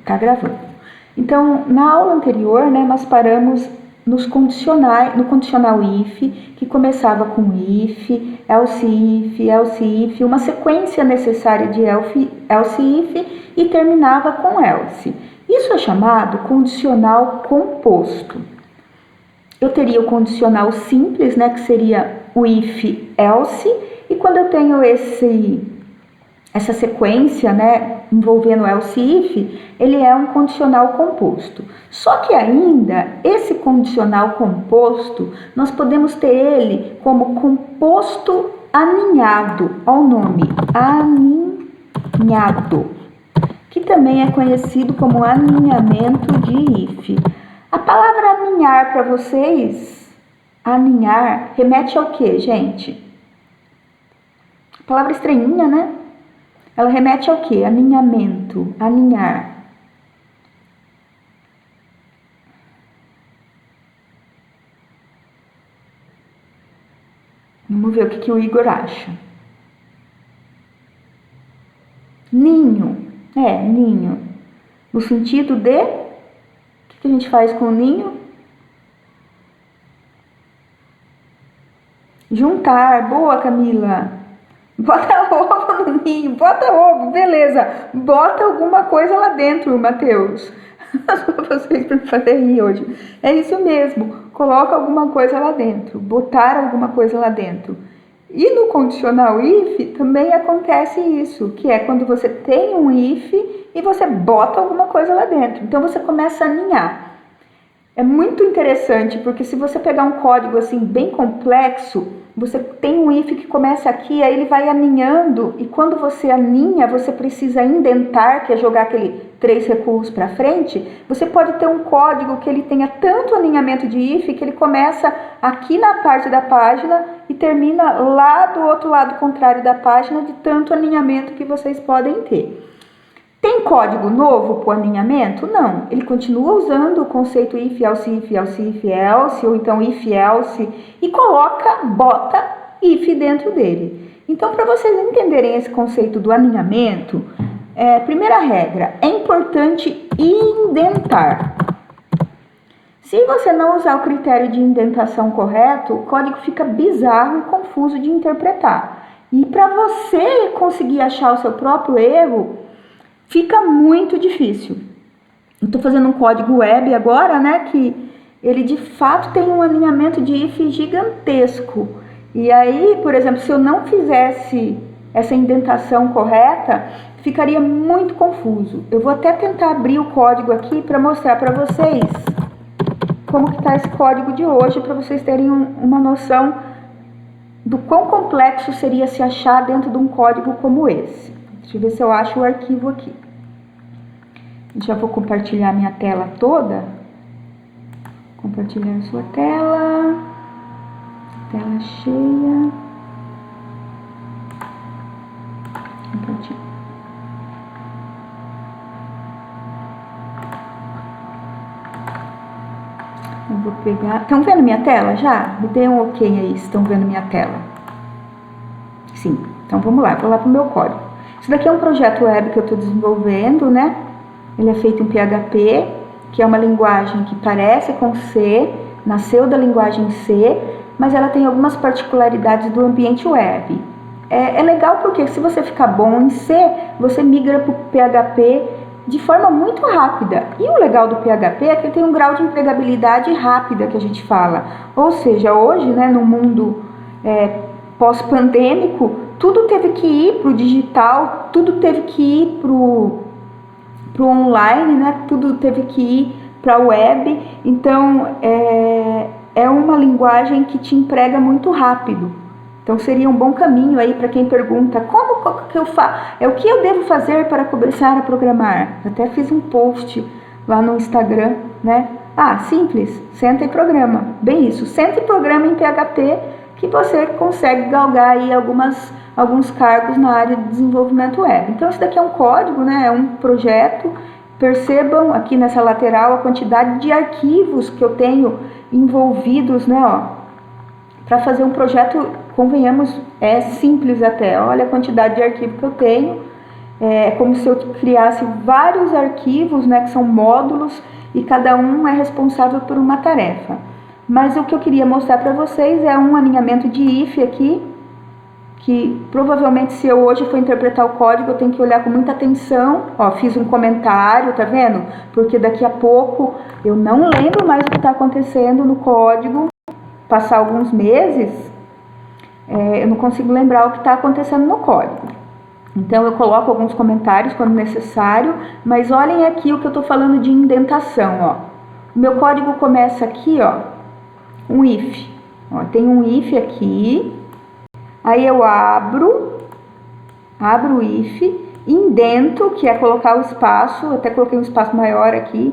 Tá gravando. Então, na aula anterior, né, nós paramos no condicional if, que começava com if, else if, uma sequência necessária de else if e terminava com else. Isso é chamado condicional composto. Eu teria o condicional simples, né, que seria o if, else, e quando eu tenho essa sequência, né, envolvendo else if, ele é um condicional composto. Só que ainda, esse condicional composto, nós podemos ter ele como composto aninhado, ao nome, aninhado, que também é conhecido como aninhamento de if. A palavra aninhar para vocês, aninhar, remete ao que, gente? Palavra estranhinha, né? Ela remete ao que? Aninhamento, aninhar. Vamos ver o que o Igor acha. Ninho. Ninho. No sentido de... O que a gente faz com o ninho? Juntar. Boa, Camila. Bota ovo no ninho. Bota ovo, beleza. Bota alguma coisa lá dentro, Matheus. Vocês para fazer rir hoje. É isso mesmo. Coloca alguma coisa lá dentro. Botar alguma coisa lá dentro. E no condicional if também acontece isso, que é quando você tem um if e você bota alguma coisa lá dentro. Então você começa a aninhar. É muito interessante, porque se você pegar um código assim bem complexo, você tem um if que começa aqui, aí ele vai aninhando, e quando você aninha, você precisa indentar, que é jogar aquele 3 recuos para frente. Você pode ter um código que ele tenha tanto aninhamento de if, que ele começa aqui na parte da página e termina lá do outro lado contrário da página, de tanto aninhamento que vocês podem ter. Tem código novo para o aninhamento? Não. Ele continua usando o conceito if, else, ou então if, else, e bota if dentro dele. Então, para vocês entenderem esse conceito do aninhamento, primeira regra, é importante indentar. Se você não usar o critério de indentação correto, o código fica bizarro e confuso de interpretar. E para você conseguir achar o seu próprio erro, fica muito difícil. Eu estou fazendo um código web agora, né, que ele de fato tem um alinhamento de if gigantesco. E aí, por exemplo, se eu não fizesse essa indentação correta, ficaria muito confuso. Eu vou até tentar abrir o código aqui para mostrar para vocês como que está esse código de hoje, para vocês terem uma noção do quão complexo seria se achar dentro de um código como esse. Deixa eu ver se eu acho o arquivo aqui. Já vou compartilhar minha tela toda. Compartilhar sua tela. Tela cheia. Compartilhar. Eu vou pegar... Estão vendo minha tela já? Me dê um ok aí, se estão vendo minha tela. Sim. Então vamos lá, vou lá para o meu código. Isso daqui é um projeto web que eu estou desenvolvendo, né? Ele é feito em PHP, que é uma linguagem que parece com C, nasceu da linguagem C, mas ela tem algumas particularidades do ambiente web. É legal porque se você ficar bom em C, você migra para o PHP de forma muito rápida. E o legal do PHP é que ele tem um grau de empregabilidade rápida, que a gente fala. Ou seja, hoje, né, no mundo pós-pandêmico, tudo teve que ir para o digital, tudo teve que ir para o online, né? Tudo teve que ir para a web. Então, é uma linguagem que te emprega muito rápido. Então, seria um bom caminho aí para quem pergunta como que eu faço, o que eu devo fazer para começar a programar. Até fiz um post lá no Instagram, né? Simples, senta e programa. Bem isso, senta e programa em PHP, que você consegue galgar aí alguns cargos na área de desenvolvimento web. Então, isso daqui é um código, né? É um projeto. Percebam aqui nessa lateral a quantidade de arquivos que eu tenho envolvidos, né? Para fazer um projeto, convenhamos, é simples até. Olha a quantidade de arquivo que eu tenho. É como se eu criasse vários arquivos, né, que são módulos, e cada um é responsável por uma tarefa. Mas o que eu queria mostrar para vocês é um alinhamento de if aqui, que provavelmente se eu hoje for interpretar o código, eu tenho que olhar com muita atenção. Ó, fiz um comentário, tá vendo? Porque daqui a pouco eu não lembro mais o que está acontecendo no código. Passar alguns meses, eu não consigo lembrar o que está acontecendo no código. Então eu coloco alguns comentários quando necessário, mas olhem aqui o que eu estou falando de indentação, ó. O meu código começa aqui, ó, um if. Ó, tem um if aqui, aí eu abro o if, indento, que é colocar o espaço, até coloquei um espaço maior aqui,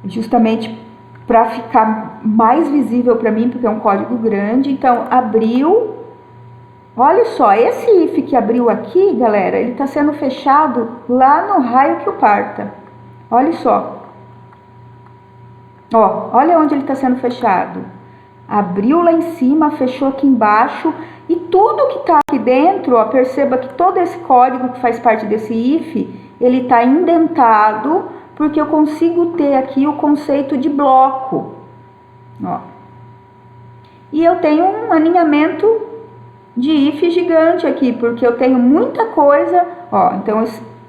justamente para ficar mais visível para mim, porque é um código grande. Então, abriu. Olha só, esse if que abriu aqui, galera, ele está sendo fechado lá no raio que o parta. Olha só. Ó, olha onde ele está sendo fechado. Abriu lá em cima, fechou aqui embaixo. E tudo que está aqui dentro, ó, perceba que todo esse código que faz parte desse if, ele está indentado, porque eu consigo ter aqui o conceito de bloco. Ó. E eu tenho um alinhamento de if gigante aqui, porque eu tenho muita coisa, ó, então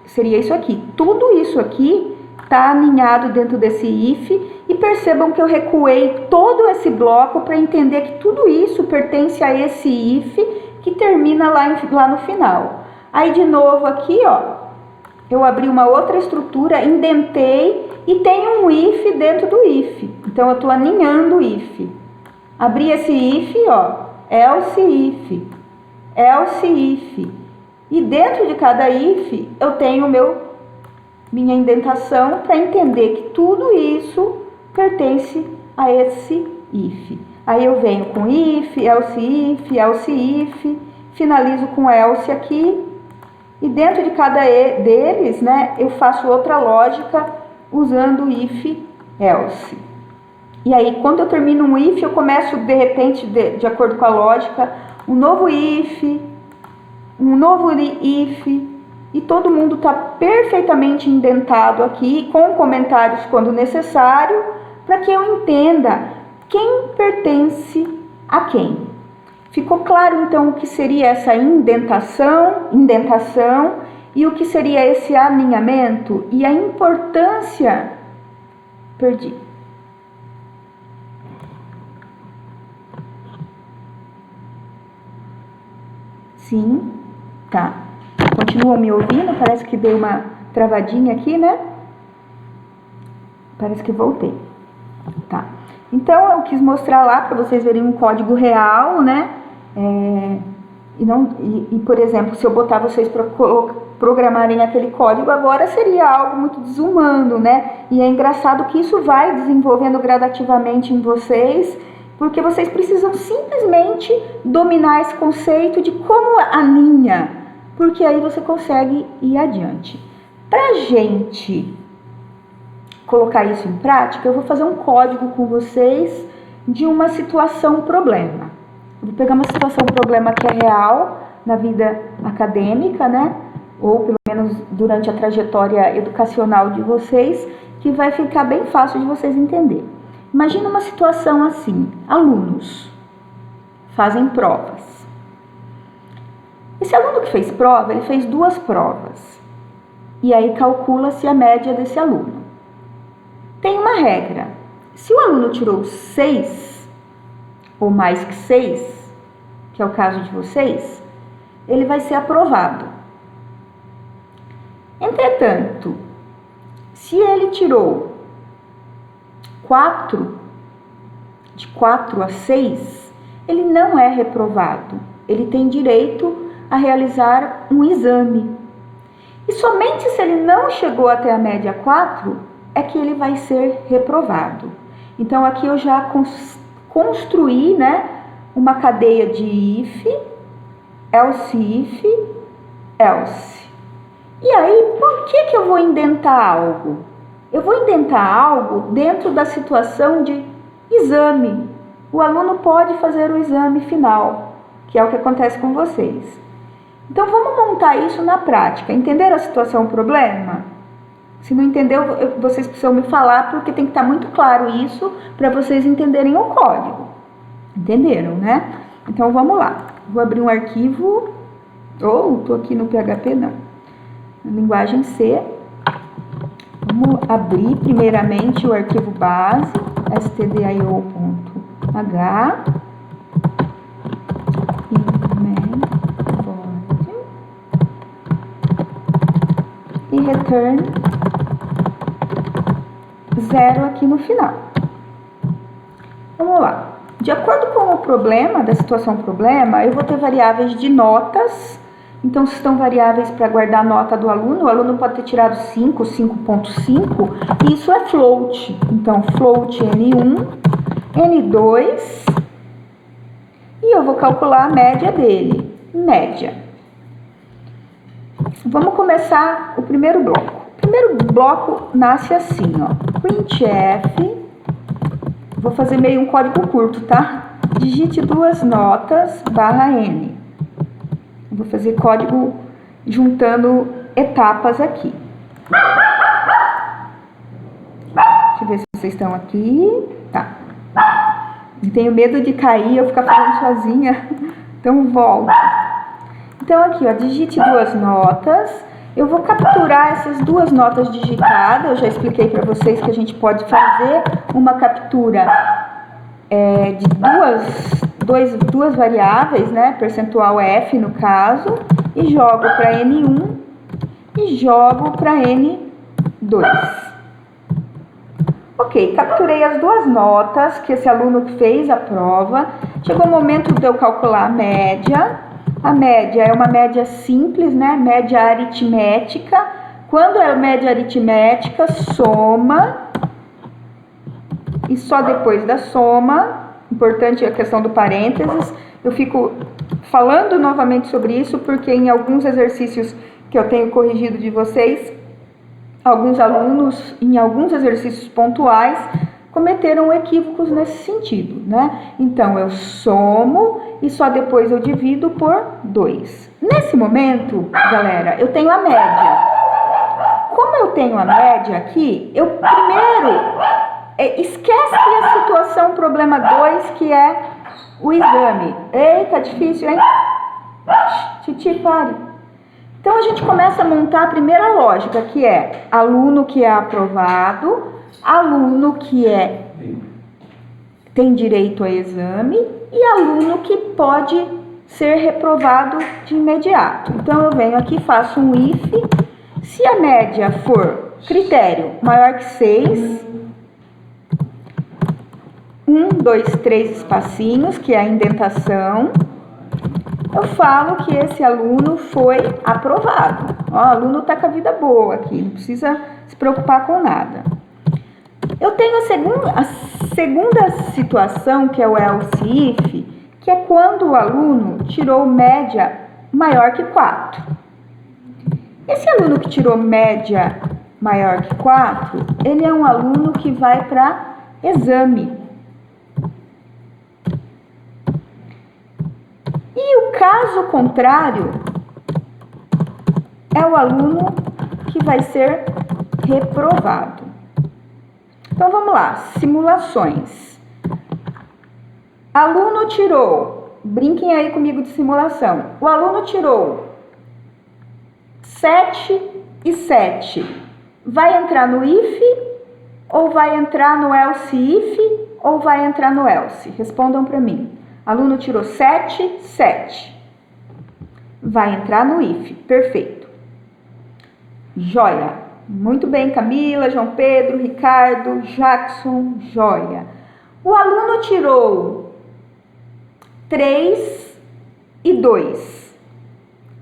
seria isso aqui. Tudo isso aqui está alinhado dentro desse if, e percebam que eu recuei todo esse bloco para entender que tudo isso pertence a esse if que termina lá no final. Aí de novo aqui, ó, eu abri uma outra estrutura, indentei e tem um if dentro do if. Então eu estou alinhando o if. Abri esse if, ó, else if. E dentro de cada if eu tenho minha indentação para entender que tudo isso pertence a esse if. Aí eu venho com if, else if, finalizo com else aqui. E dentro de cada deles, né, eu faço outra lógica usando if, else. E aí, quando eu termino um if, eu começo, de repente, de acordo com a lógica, um novo if, e todo mundo está perfeitamente indentado aqui, com comentários quando necessário, para que eu entenda quem pertence a quem. Ficou claro, então, o que seria essa indentação, e o que seria esse alinhamento e a importância... Perdi. Sim, tá. Continuam me ouvindo? Parece que deu uma travadinha aqui, né? Parece que voltei. Tá. Então, eu quis mostrar lá para vocês verem um código real, né? Por exemplo, se eu botar vocês para programarem aquele código agora, seria algo muito desumano, né? E é engraçado que isso vai desenvolvendo gradativamente em vocês, porque vocês precisam simplesmente dominar esse conceito de como alinha, porque aí você consegue ir adiante. Para a gente colocar isso em prática, eu vou fazer um código com vocês de uma situação problema. Eu vou pegar uma situação problema que é real na vida acadêmica, né? Ou pelo menos durante a trajetória educacional de vocês, que vai ficar bem fácil de vocês entenderem. Imagina uma situação assim: alunos fazem provas. Esse aluno que fez prova, ele fez 2 provas. E aí calcula-se a média desse aluno. Tem uma regra: se o aluno tirou 6, ou mais que 6, que é o caso de vocês, ele vai ser aprovado. Entretanto, se ele tirou 4, de 4 a 6, ele não é reprovado. Ele tem direito a realizar um exame. E somente se ele não chegou até a média 4, é que ele vai ser reprovado. Então, aqui eu já construí, né, uma cadeia de if, else. E aí, por que eu vou indentar algo? Eu vou indentar algo dentro da situação de exame. O aluno pode fazer o exame final, que é o que acontece com vocês. Então, vamos montar isso na prática. Entenderam a situação, o problema? Se não entendeu, vocês precisam me falar, porque tem que estar muito claro isso para vocês entenderem o código. Entenderam, né? Então, vamos lá. Vou abrir um arquivo. Estou aqui no PHP, não. Linguagem C. Vamos abrir primeiramente o arquivo base, stdio.h. E return 0 aqui no final. Vamos lá. De acordo com o problema, da situação problema, eu vou ter variáveis de notas. Então, se estão variáveis para guardar a nota do aluno, o aluno pode ter tirado 5, 5.5, e isso é float. Então, float N1, N2, e eu vou calcular a média dele. Média. Vamos começar o primeiro bloco. O primeiro bloco nasce assim, ó. Printf, vou fazer meio um código curto, tá? Digite 2 notas barra N. Vou fazer código juntando etapas aqui. Deixa eu ver se vocês estão aqui. Tá. Tenho medo de cair, eu ficar falando sozinha. Então, volto. Então, aqui, ó, digite 2 notas. Eu vou capturar essas 2 notas digitadas. Eu já expliquei para vocês que a gente pode fazer uma captura de duas variáveis, né? Percentual F, no caso. E jogo para N1 e jogo para N2. Ok, capturei as 2 notas que esse aluno fez a prova. Chegou o momento de eu calcular a média. A média é uma média simples, né? Média aritmética. Quando é média aritmética, soma. E só depois da soma, importante a questão do parênteses, eu fico falando novamente sobre isso, porque em alguns exercícios que eu tenho corrigido de vocês, alguns alunos, em alguns exercícios pontuais, cometeram equívocos nesse sentido, né? Então, eu somo e só depois eu divido por 2. Nesse momento, galera, eu tenho a média. Como eu tenho a média aqui, eu primeiro esquece a situação problema 2, que é o exame. Eita, difícil, hein? Titi, pare. Então, a gente começa a montar a primeira lógica, que é aluno que é aprovado, aluno que tem direito a exame e aluno que pode ser reprovado de imediato. Então, eu venho aqui e faço um if. Se a média for critério maior que 6, 1, 2, 3 espacinhos, que é a indentação, eu falo que esse aluno foi aprovado. Ó, o aluno está com a vida boa aqui, não precisa se preocupar com nada. Eu tenho a segunda situação, que é o else if, que é quando o aluno tirou média maior que 4. Esse aluno que tirou média maior que 4, ele é um aluno que vai para exame. E o caso contrário é o aluno que vai ser reprovado. Então, vamos lá, simulações. Aluno tirou, brinquem aí comigo de simulação. O aluno tirou 7 e 7. Vai entrar no if, ou vai entrar no else if, ou vai entrar no else? Respondam para mim. Aluno tirou 7, 7. Vai entrar no if, perfeito. Joia. Muito bem, Camila, João Pedro, Ricardo, Jackson, joia. O aluno tirou 3 e 2.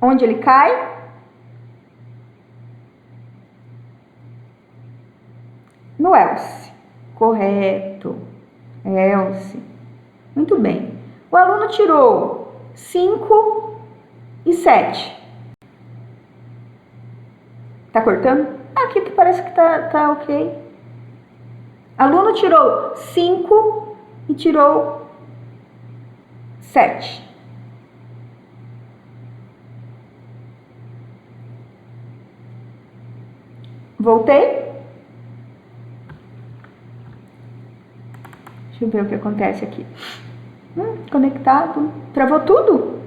Onde ele cai? No else. Correto. Else. Muito bem. O aluno tirou 5 e 7. Tá cortando? Aqui parece que tá ok. Aluno tirou 5 e tirou 7. Voltei? Deixa eu ver o que acontece aqui. Conectado. Travou tudo?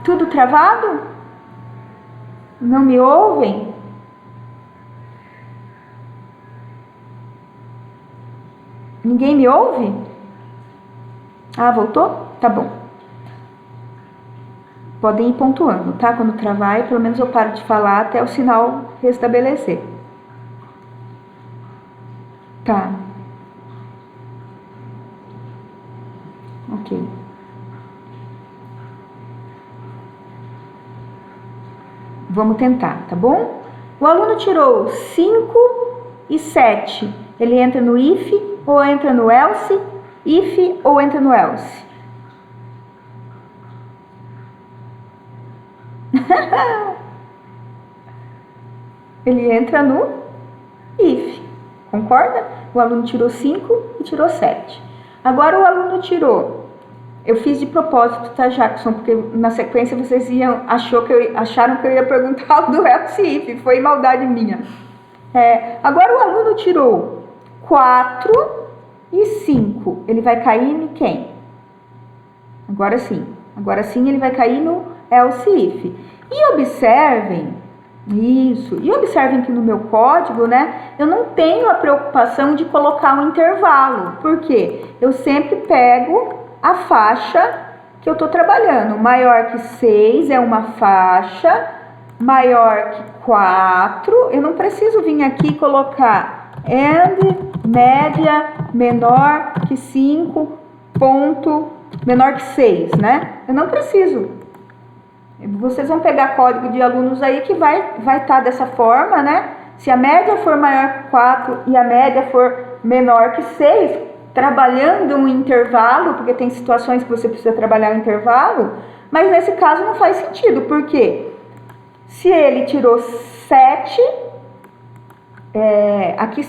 Tudo travado? Não me ouvem? Ninguém me ouve? Ah, voltou? Tá bom. Podem ir pontuando, tá? Quando travar, pelo menos eu paro de falar até o sinal restabelecer. Tá. Ok. Vamos tentar, tá bom? O aluno tirou 5 e 7. Ele entra no if ou entra no else? If ou entra no else? Ele entra no if, concorda? O aluno tirou 5 e tirou 7. Agora o aluno tirou, eu fiz de propósito, tá, Jackson? Porque na sequência vocês acharam que eu ia perguntar do else if, foi maldade minha. Agora o aluno tirou 4 e 5, ele vai cair em quem? Agora sim ele vai cair no else if. E observem que no meu código, né, eu não tenho a preocupação de colocar um intervalo, porque eu sempre pego a faixa que eu estou trabalhando. Maior que 6 é uma faixa, maior que 4, eu não preciso vir aqui e colocar and média menor que 5 ponto menor que 6, né? Eu não preciso. Vocês vão pegar código de alunos aí que vai estar dessa forma, né? Se a média for maior que 4 e a média for menor que 6, trabalhando um intervalo, porque tem situações que você precisa trabalhar um intervalo, mas nesse caso não faz sentido, porque se ele tirou 7, aqui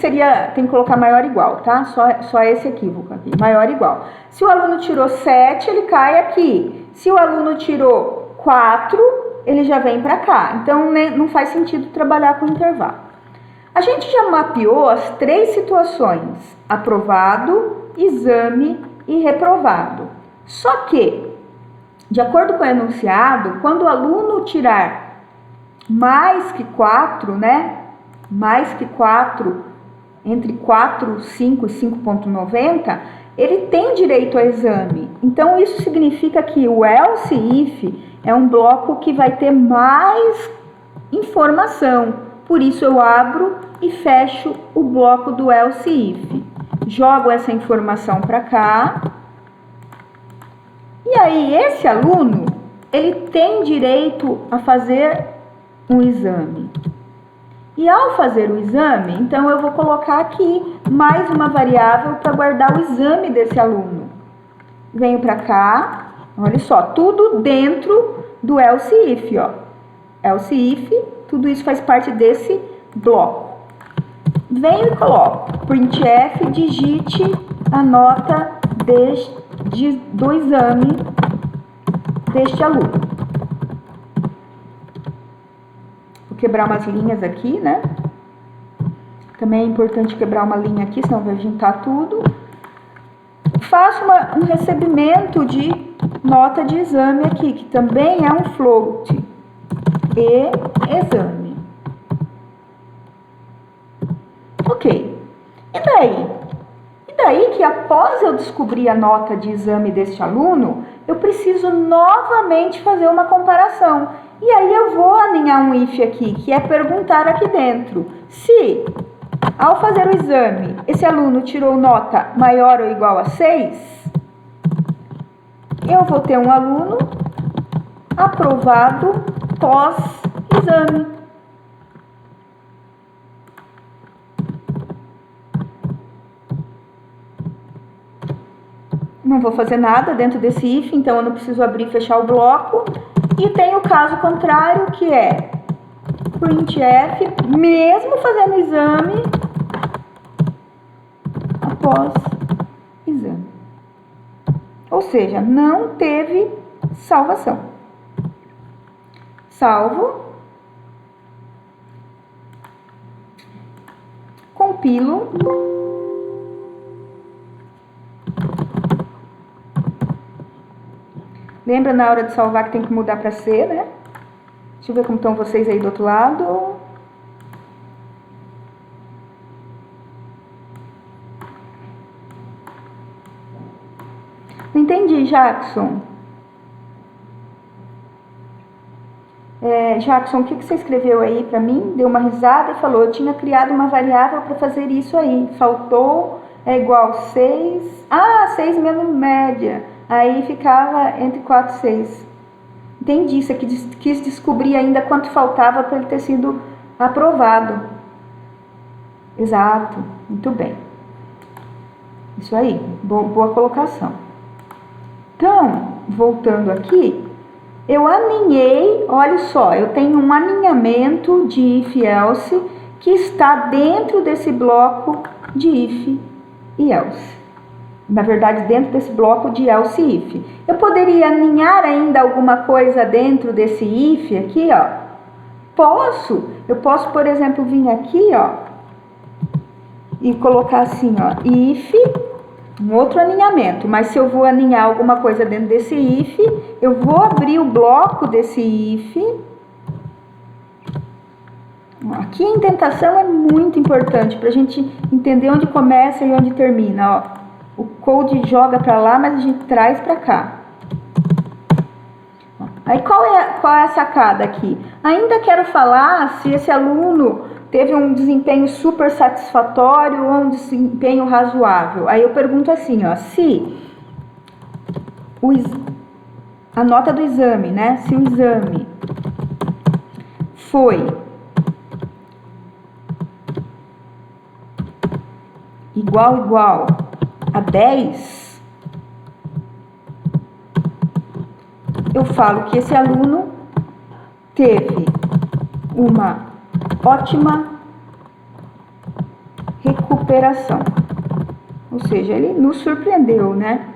tem que colocar maior igual, tá? Só esse equívoco aqui, maior igual. Se o aluno tirou 7, ele cai aqui. Se o aluno tirou 4, ele já vem para cá. Então, não faz sentido trabalhar com intervalo. A gente já mapeou as 3 situações: aprovado, exame e reprovado. Só que, de acordo com o enunciado, quando o aluno tirar mais que 4, né? Mais que 4, entre 4, 5 e 5,90, ele tem direito ao exame. Então, isso significa que o else if é um bloco que vai ter mais informação. Por isso, eu abro e fecho o bloco do else if. Jogo essa informação para cá. E aí, esse aluno, ele tem direito a fazer um exame. E ao fazer o exame, então eu vou colocar aqui mais uma variável para guardar o exame desse aluno. Venho para cá, olha só, tudo dentro do else if, ó. Else if, tudo isso faz parte desse bloco. Venho e coloco, printf, digite a nota do exame deste aluno. Vou quebrar umas linhas aqui, né? Também é importante quebrar uma linha aqui, senão vai juntar tudo. Faço um recebimento de nota de exame aqui, que também é um float. E exame. Ok. E daí? E daí que após eu descobrir a nota de exame deste aluno, eu preciso novamente fazer uma comparação. E aí eu vou alinhar um if aqui, que é perguntar aqui dentro. Se, ao fazer o exame, esse aluno tirou nota maior ou igual a 6, eu vou ter um aluno aprovado pós-exame. Não vou fazer nada dentro desse if, então eu não preciso abrir e fechar o bloco. E tem o caso contrário, que é printf, mesmo fazendo o exame, após exame. Ou seja, não teve salvação. Salvo. Compilo. Lembra na hora de salvar que tem que mudar para C, né? Deixa eu ver como estão vocês aí do outro lado. Não entendi, Jackson. Jackson, o que você escreveu aí para mim? Deu uma risada e falou: eu tinha criado uma variável para fazer isso aí. Faltou é igual 6. 6 menos média. Aí ficava entre 4 e 6. Entendi. Você quis descobrir ainda quanto faltava para ele ter sido aprovado. Exato. Muito bem. Isso aí. Boa colocação. Então, voltando aqui, eu aninhei, olha só, eu tenho um aninhamento de if else que está dentro desse bloco de if e else. Na verdade, dentro desse bloco de else e if. Eu poderia aninhar ainda alguma coisa dentro desse if aqui, ó. Eu posso, por exemplo, vir aqui, ó, e colocar assim, ó, if, um outro aninhamento. Mas se eu vou aninhar alguma coisa dentro desse if, eu vou abrir o bloco desse if. Aqui a indentação é muito importante para a gente entender onde começa e onde termina, ó. O code joga para lá, mas a gente traz para cá. Aí qual é a sacada aqui? Ainda quero falar se esse aluno teve um desempenho super satisfatório ou um desempenho razoável. Aí eu pergunto assim, ó, se a nota do exame, né? Se o exame foi igual a 10, eu falo que esse aluno teve uma ótima recuperação. Ou seja, ele nos surpreendeu, né?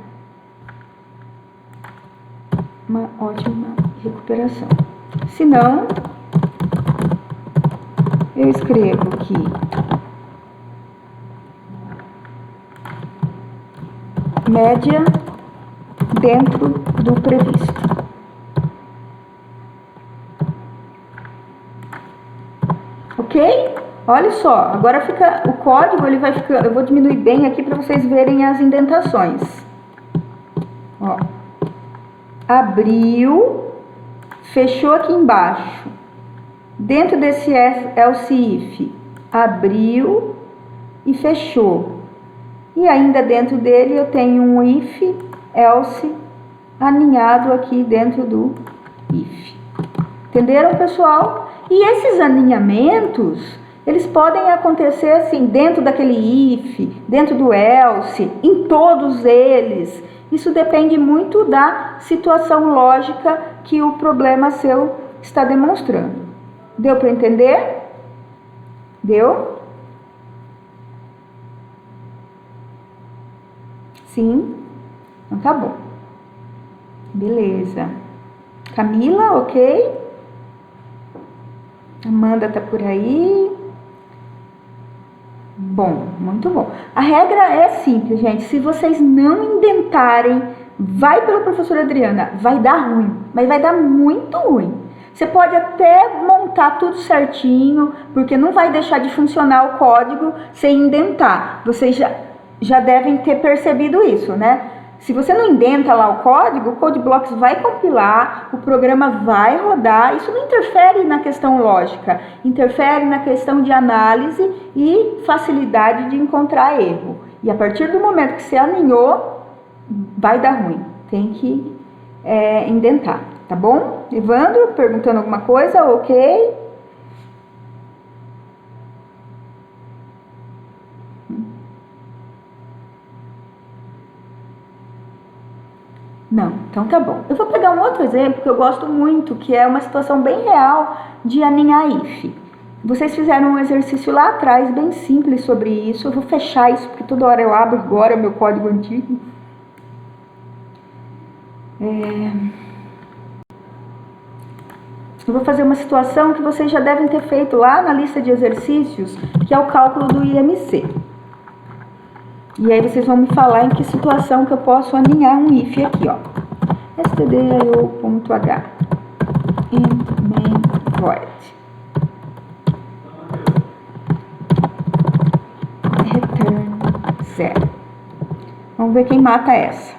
Uma ótima recuperação. Se não, eu escrevo que média dentro do previsto. Ok? Olha só, agora fica o código, ele vai ficar, eu vou diminuir bem aqui para vocês verem as indentações. Ó. Abriu, fechou aqui embaixo. Dentro desse else if, abriu e fechou. E ainda dentro dele eu tenho um if, else aninhado aqui dentro do if. Entenderam, pessoal? E esses aninhamentos, eles podem acontecer assim, dentro daquele if, dentro do else, em todos eles. Isso depende muito da situação lógica que o problema seu está demonstrando. Deu para entender? Deu? Sim? Então tá bom. Beleza. Camila, ok? Amanda tá por aí. Bom, muito bom. A regra é simples, gente. Se vocês não indentarem, vai pela professora Adriana, vai dar ruim, mas vai dar muito ruim. Você pode até montar tudo certinho, porque não vai deixar de funcionar o código sem indentar. Vocês já devem ter percebido isso, né? Se você não indenta lá o código, o CodeBlocks vai compilar, o programa vai rodar. Isso não interfere na questão lógica, interfere na questão de análise e facilidade de encontrar erro. E a partir do momento que você alinhou, vai dar ruim. Tem que indentar, tá bom? Evandro, perguntando alguma coisa? Ok. Não, então tá bom. Eu vou pegar um outro exemplo que eu gosto muito, que é uma situação bem real de aninhar if. Vocês fizeram um exercício lá atrás, bem simples sobre isso. Eu vou fechar isso, porque toda hora eu abro agora o meu código antigo. Eu vou fazer uma situação que vocês já devem ter feito lá na lista de exercícios, que é o cálculo do IMC. E aí vocês vão me falar em que situação que eu posso aninhar um if aqui, ó. stdio.h int main void return 0. Vamos ver quem mata essa.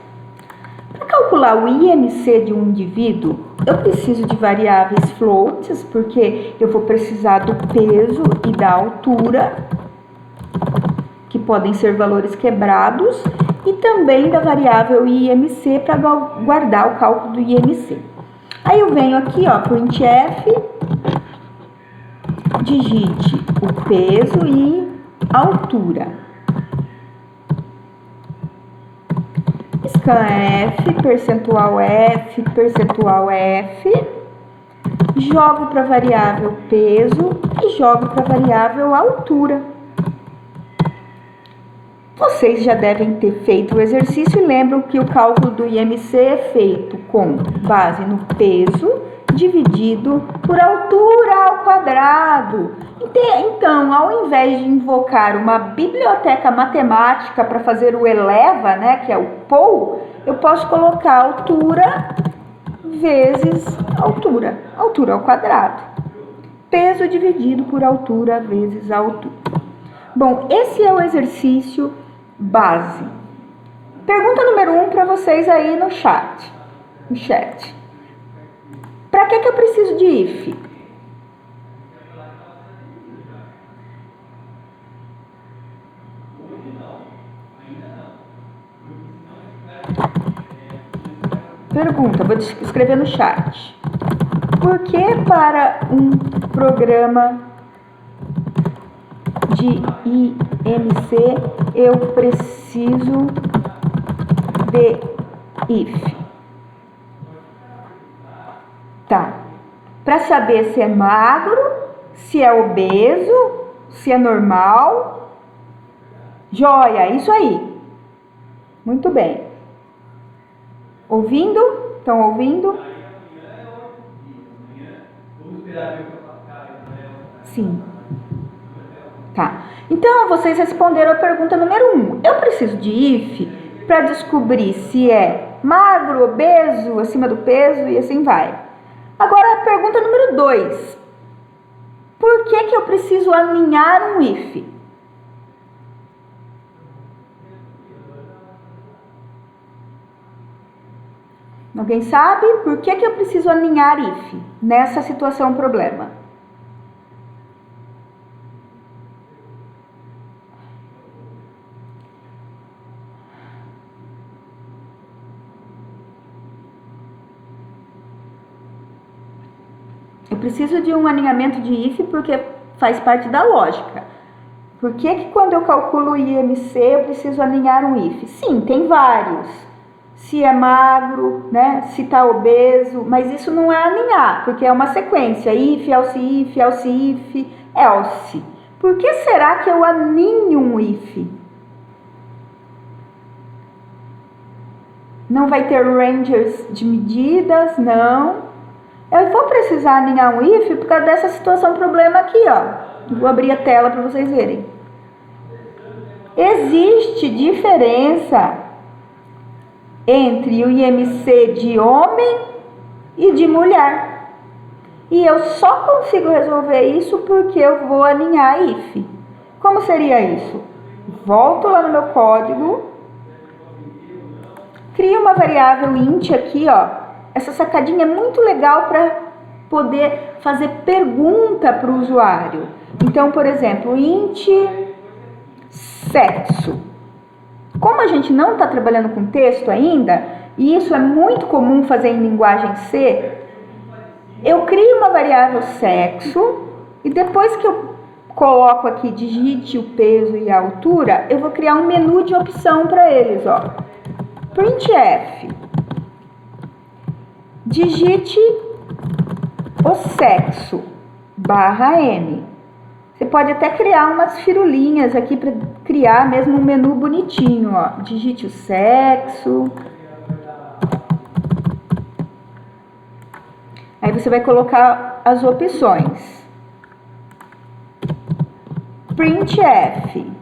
Para calcular o IMC de um indivíduo, eu preciso de variáveis floats, porque eu vou precisar do peso e da altura, que podem ser valores quebrados, e também da variável IMC para guardar o cálculo do IMC. Aí eu venho aqui, ó, printf, digite o peso e a altura. Scanf, percentual F, jogo para a variável peso e jogo para a variável altura. Vocês já devem ter feito o exercício e lembram que o cálculo do IMC é feito com base no peso dividido por altura ao quadrado. Então, ao invés de invocar uma biblioteca matemática para fazer o eleva, né, que é o POU, eu posso colocar altura vezes altura, altura ao quadrado. Peso dividido por altura vezes altura. Bom, esse é o exercício base. Pergunta número 1 para vocês aí no chat. Para que eu preciso de if? Pergunta, vou escrever no chat. Por que para um programa de IMC eu preciso de if? Tá. Para saber se é magro, se é obeso, se é normal. Joia, isso aí. Muito bem. Ouvindo? Estão ouvindo? Sim. Tá. Então, vocês responderam a pergunta número 1. Eu preciso de if para descobrir se é magro, obeso, acima do peso e assim vai. Agora, a pergunta número 2. Por que eu preciso alinhar um if? Alguém sabe por que eu preciso alinhar if nessa situação problema? Eu preciso de um alinhamento de if porque faz parte da lógica. Por que quando eu calculo o IMC eu preciso alinhar um if? Sim, tem vários. Se é magro, né? Se está obeso, mas isso não é alinhar, porque é uma sequência. If, else if, else if, else. Por que será que eu alinho um if? Não vai ter ranges de medidas, não. Eu vou precisar alinhar um if por causa dessa situação problema aqui, ó. Vou abrir a tela para vocês verem. Existe diferença entre o IMC de homem e de mulher. E eu só consigo resolver isso porque eu vou alinhar if. Como seria isso? Volto lá no meu código, crio uma variável int aqui, ó. Essa sacadinha é muito legal para poder fazer pergunta para o usuário. Então, por exemplo, int sexo. Como a gente não está trabalhando com texto ainda, e isso é muito comum fazer em linguagem C, eu crio uma variável sexo e depois que eu coloco aqui, digite o peso e a altura, eu vou criar um menu de opção para eles, ó. Printf, digite o sexo, /n. Você pode até criar umas firulinhas aqui para criar mesmo um menu bonitinho, ó. Digite o sexo, você vai colocar as opções. Printf.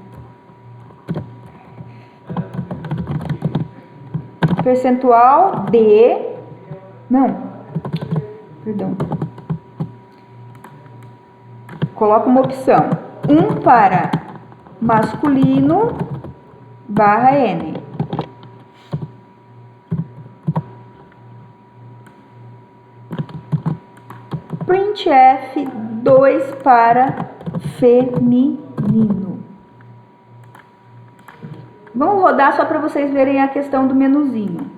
Percentual de... Não. Perdão. Coloca uma opção. 1 para masculino barra N. Printf 2 para feminino. Vamos rodar só para vocês verem a questão do menuzinho.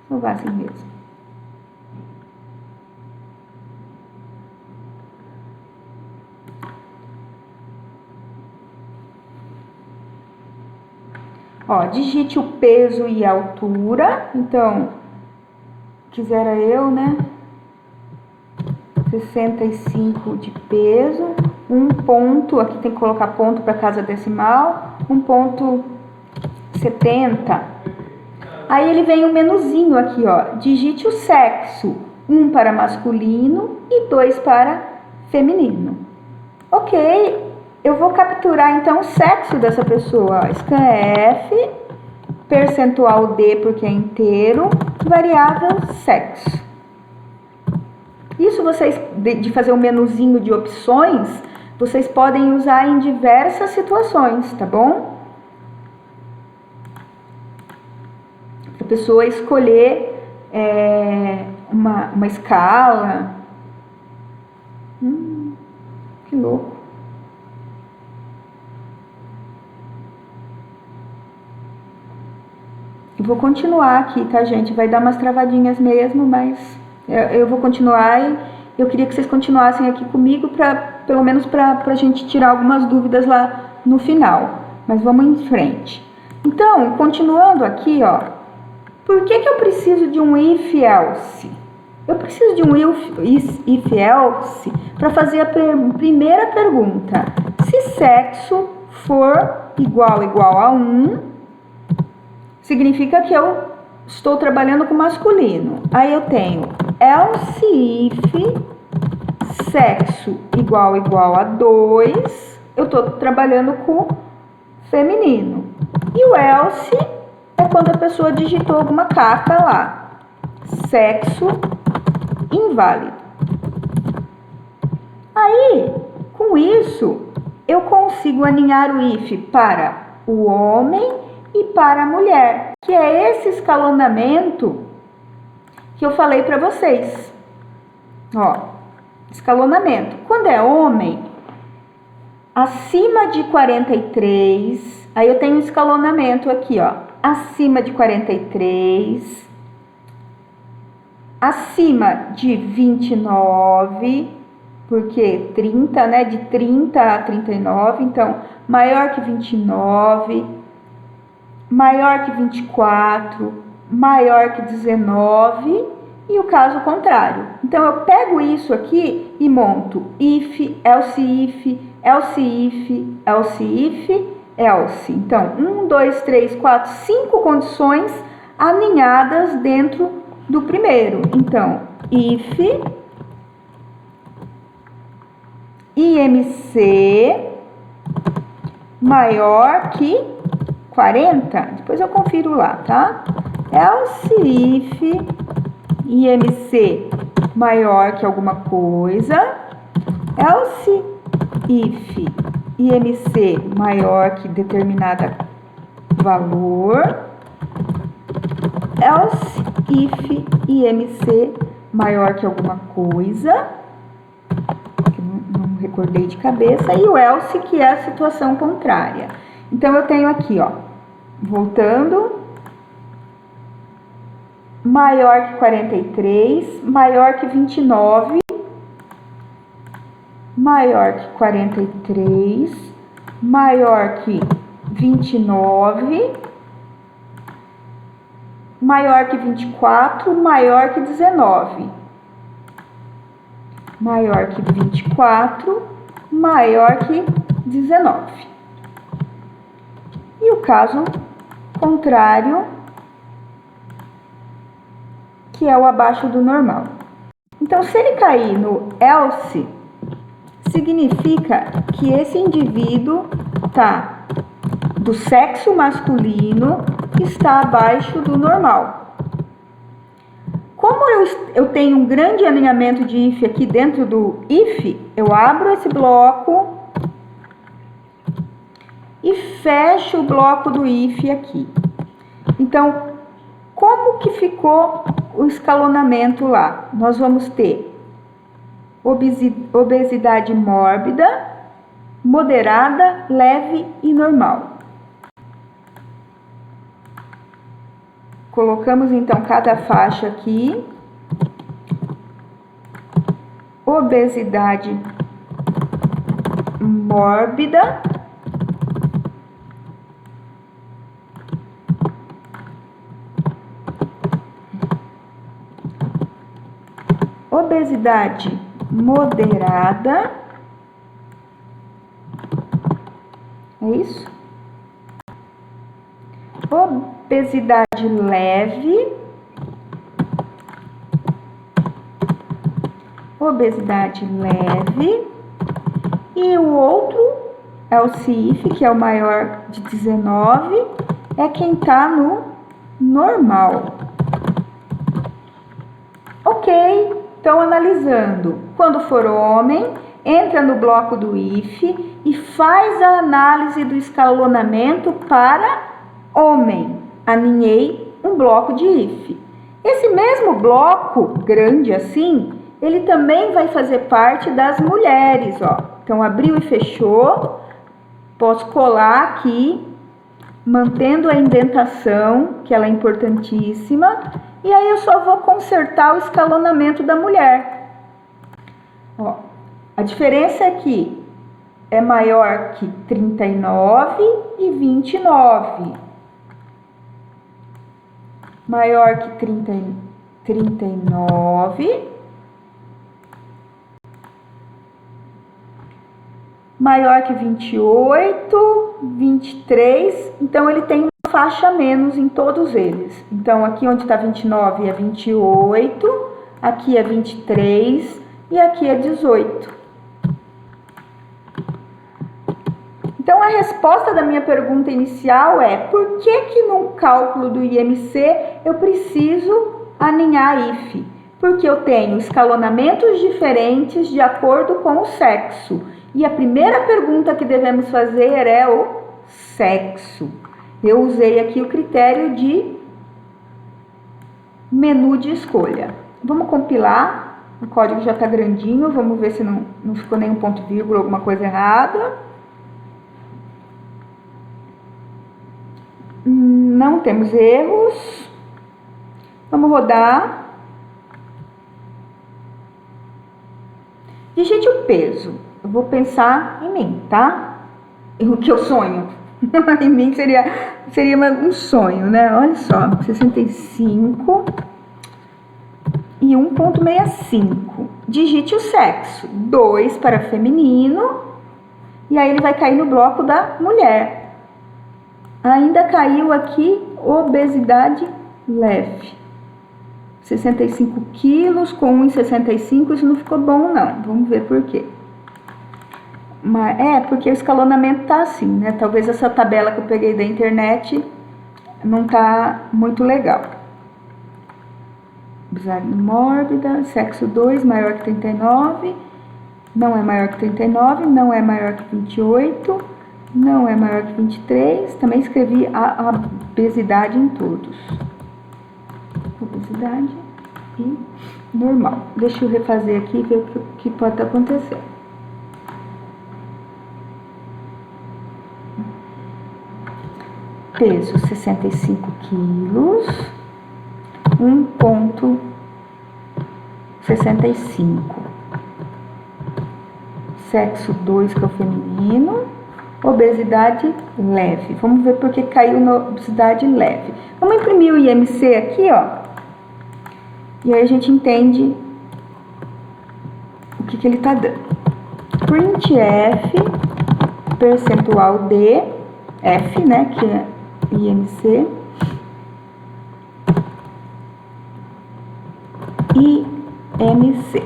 Vou salvar assim mesmo. Ó, digite o peso e a altura. Então, quisera eu, né? 65 de peso. Um ponto, aqui tem que colocar ponto para casa decimal. 1,70. Aí ele vem o menuzinho aqui, ó. Digite o sexo. 1 para masculino e 2 para feminino. Ok. Eu vou capturar então o sexo dessa pessoa. Scanf, percentual D porque é inteiro, variável sexo. Isso vocês, de fazer um menuzinho de opções, vocês podem usar em diversas situações, tá bom? A pessoa escolher uma escala. Que louco. Eu vou continuar aqui, tá, gente? Vai dar umas travadinhas mesmo, mas eu vou continuar e eu queria que vocês continuassem aqui comigo, pelo menos para a gente tirar algumas dúvidas lá no final. Mas vamos em frente. Então, continuando aqui, ó. Por que eu preciso de um if-else? Eu preciso de um if-else para fazer a primeira pergunta. Se sexo for igual a 1... significa que eu estou trabalhando com masculino. Aí eu tenho else if sexo igual a 2, eu estou trabalhando com feminino. E o else é quando a pessoa digitou alguma caca lá. Sexo inválido. Aí, com isso, eu consigo alinhar o if para o homem e para a mulher, que é esse escalonamento que eu falei para vocês. Ó, escalonamento. Quando é homem, acima de 43, aí eu tenho um escalonamento aqui, ó, acima de 43, acima de 29, porque 30, né, de 30 a 39, então, maior que 29, maior que 24, maior que 19 e o caso contrário. Então, eu pego isso aqui e monto if, else if, else if, else if, else. Então, 1, 2, 3, 4, 5 condições alinhadas dentro do primeiro. Então, if IMC maior que 40, depois eu confiro lá, tá? Else if IMC maior que alguma coisa, else if IMC maior que determinada valor, else if IMC maior que alguma coisa, que não recordei de cabeça, e o else que é a situação contrária. Então eu tenho aqui, ó, voltando, maior que 43, maior que 29, maior que 43, maior que 29, maior que 24, maior que 19, maior que 24, maior que 19. E o caso contrário que é o abaixo do normal. Então, se ele cair no else, significa que esse indivíduo tá do sexo masculino, está abaixo do normal. Como eu tenho um grande alinhamento de if aqui dentro do if, eu abro esse bloco e fecho o bloco do if aqui. Então, como que ficou o escalonamento lá? Nós vamos ter obesidade mórbida, moderada, leve e normal. Colocamos então cada faixa aqui. Obesidade mórbida. Obesidade moderada. É isso? Obesidade leve. Obesidade leve. E o outro é o CIF, que é o maior de 19, é quem está no normal. Ok, então analisando. Quando for homem, entra no bloco do if e faz a análise do escalonamento para homem. Alinhei um bloco de if. Esse mesmo bloco, grande assim, ele também vai fazer parte das mulheres, ó. Então, abriu e fechou. Posso colar aqui, mantendo a indentação, que ela é importantíssima. E aí, eu só vou consertar o escalonamento da mulher. Ó, a diferença é que é maior que 39 e 29. Maior que 39. Maior que 28, 23. Então, ele tem uma faixa a menos em todos eles. Então, aqui onde está 29 é 28. Aqui é 23 e aqui é 18. Então, a resposta da minha pergunta inicial é: por que no cálculo do IMC eu preciso alinhar if? Porque eu tenho escalonamentos diferentes de acordo com o sexo. E a primeira pergunta que devemos fazer é o sexo. Eu usei aqui o critério de menu de escolha. Vamos compilar. O código já está grandinho. Vamos ver se não ficou nenhum ponto vírgula, alguma coisa errada. Não temos erros. Vamos rodar. Digite o peso. Eu vou pensar em mim, tá? O que eu sonho. Em mim seria um sonho, né? Olha só, 65 e 1,65. Digite o sexo. 2 para feminino. E aí ele vai cair no bloco da mulher. Ainda caiu aqui obesidade leve. 65 quilos com 1,65, isso não ficou bom não. Vamos ver por quê. Mas, porque o escalonamento tá assim, né? Talvez essa tabela que eu peguei da internet não tá muito legal. Obesidade mórbida, sexo 2, maior que 39. Não é maior que 39, não é maior que 28. Não é maior que 23. Também escrevi a obesidade em todos. Obesidade e normal. Deixa eu refazer aqui e ver o que pode acontecer. Peso 65 quilos. 1,65. Sexo 2, que é o feminino. Obesidade leve. Vamos ver por que caiu na obesidade leve. Vamos imprimir o IMC aqui, ó. E aí a gente entende o que ele tá dando. Printf, percentual de F, né, que é IMC. IMC.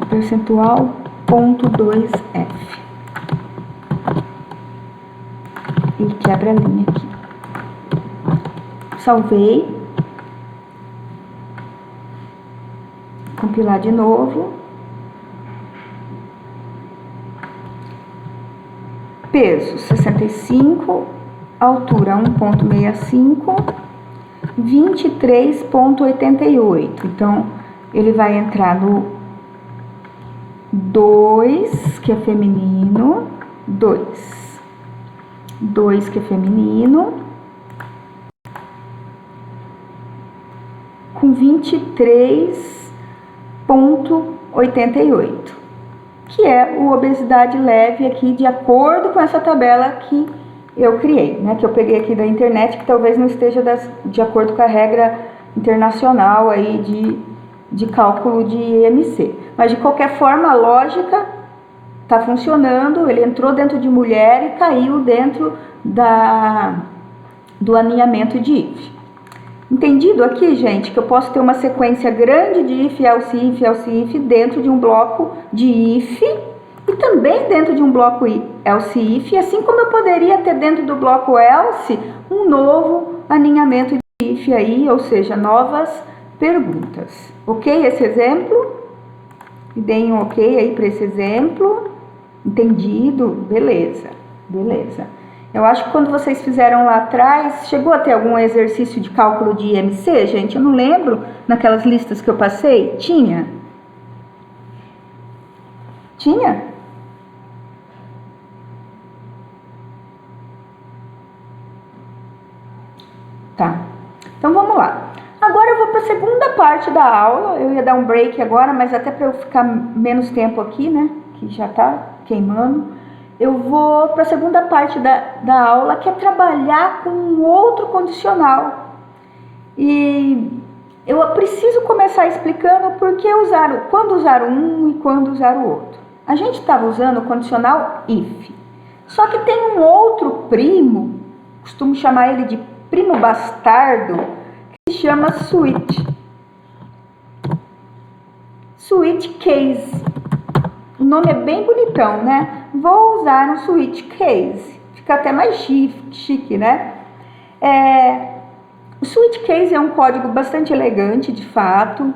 Percentual 0,2F. E quebra a linha aqui. Salvei. Compilar de novo. Peso 65, altura 1,65, 23,88. Então, ele vai entrar no 2, que é feminino, 2 que é feminino, com 23,88, que é o obesidade leve aqui, de acordo com essa tabela que eu criei, né, que eu peguei aqui da internet, que talvez não esteja de acordo com a regra internacional aí de cálculo de IMC. Mas, de qualquer forma, a lógica está funcionando. Ele entrou dentro de mulher e caiu dentro do aninhamento de if. Entendido aqui, gente, que eu posso ter uma sequência grande de if, else, if, else, if dentro de um bloco de if e também dentro de um bloco else, if, assim como eu poderia ter dentro do bloco else um novo aninhamento de if aí, ou seja, novas perguntas. Ok esse exemplo? Me deem um ok aí para esse exemplo. Entendido? Beleza, beleza. Eu acho que quando vocês fizeram lá atrás, chegou a ter algum exercício de cálculo de IMC, gente? Eu não lembro, naquelas listas que eu passei. Tinha? Tinha? Tá. Então vamos lá. Agora eu vou para a segunda parte da aula. Eu ia dar um break agora, mas até para eu ficar menos tempo aqui, né? Que já tá queimando. Eu vou para a segunda parte da aula, que é trabalhar com um outro condicional. E eu preciso começar explicando por que quando usar um e quando usar o outro. A gente estava usando o condicional if. Só que tem um outro primo, costumo chamar ele de primo bastardo, que se chama switch. Switch case. O nome é bem bonitão, né? Vou usar um switch case. Fica até mais chique, né? O switch case é um código bastante elegante, de fato.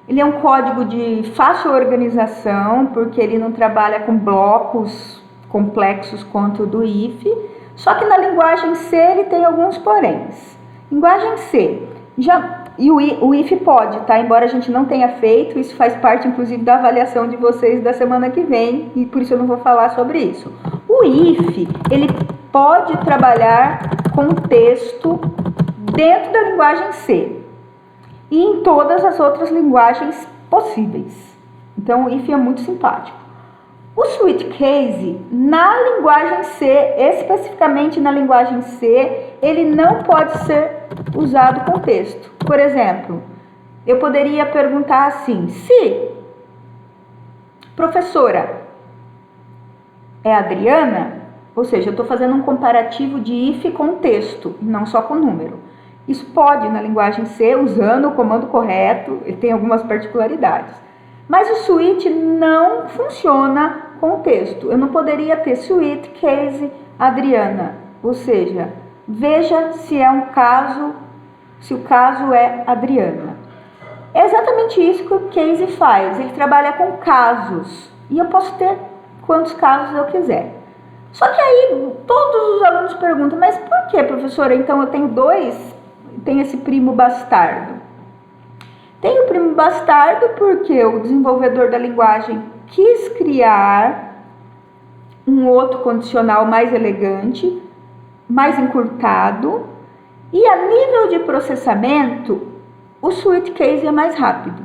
Ele é um código de fácil organização, porque ele não trabalha com blocos complexos quanto o do if. Só que na linguagem C ele tem alguns poréns. Linguagem C, e o if pode, tá? Embora a gente não tenha feito, isso faz parte, inclusive, da avaliação de vocês da semana que vem, e por isso eu não vou falar sobre isso. O if, ele pode trabalhar com texto dentro da linguagem C e em todas as outras linguagens possíveis. Então, o if é muito simpático. O switch case, na linguagem C, especificamente na linguagem C, ele não pode ser usado com texto. Por exemplo, eu poderia perguntar assim: se professora é Adriana, ou seja, eu estou fazendo um comparativo de if com texto, não só com número. Isso pode na linguagem C, usando o comando correto, ele tem algumas particularidades. Mas o switch não funciona com texto. Eu não poderia ter switch case Adriana, ou seja, veja se é um caso, se o caso é Adriana. É exatamente isso que o case faz. Ele trabalha com casos e eu posso ter quantos casos eu quiser. Só que aí todos os alunos perguntam: mas por que, professora? Então eu tenho tenho esse primo bastardo. Tem o primo bastardo porque o desenvolvedor da linguagem quis criar um outro condicional mais elegante, mais encurtado, e a nível de processamento, o switch case é mais rápido.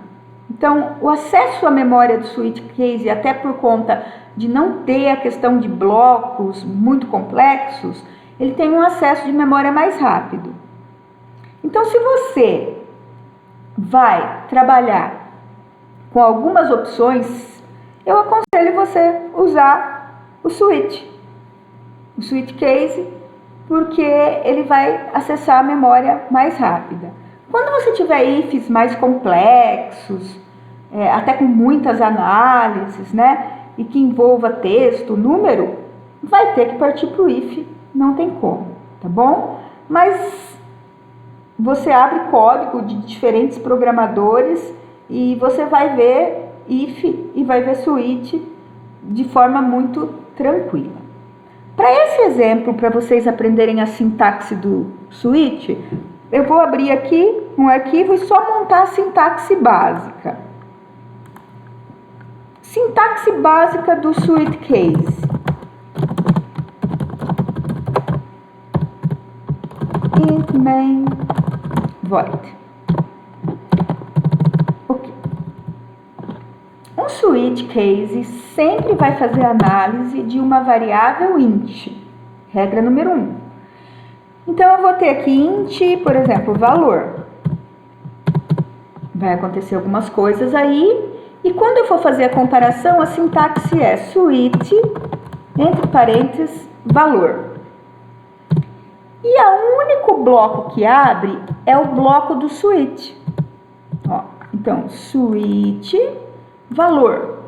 Então, o acesso à memória do switch case, até por conta de não ter a questão de blocos muito complexos, ele tem um acesso de memória mais rápido. Então, se você vai trabalhar com algumas opções, eu aconselho você usar o switch case porque ele vai acessar a memória mais rápida. Quando você tiver ifs mais complexos, até com muitas análises, né, e que envolva texto, número, vai ter que partir para o if, não tem como, tá bom? Mas você abre código de diferentes programadores e você vai ver if e vai ver switch de forma muito tranquila. Para esse exemplo, para vocês aprenderem a sintaxe do switch, eu vou abrir aqui um arquivo e só montar a sintaxe básica. Sintaxe básica do switch case. Int main void. Ok. Um switch case sempre vai fazer análise de uma variável int. Regra número 1. Então, eu vou ter aqui int, por exemplo, valor. Vai acontecer algumas coisas aí. E quando eu for fazer a comparação, a sintaxe é switch, entre parênteses, valor. E o único bloco que abre é o bloco do switch. Ó, então, switch, valor.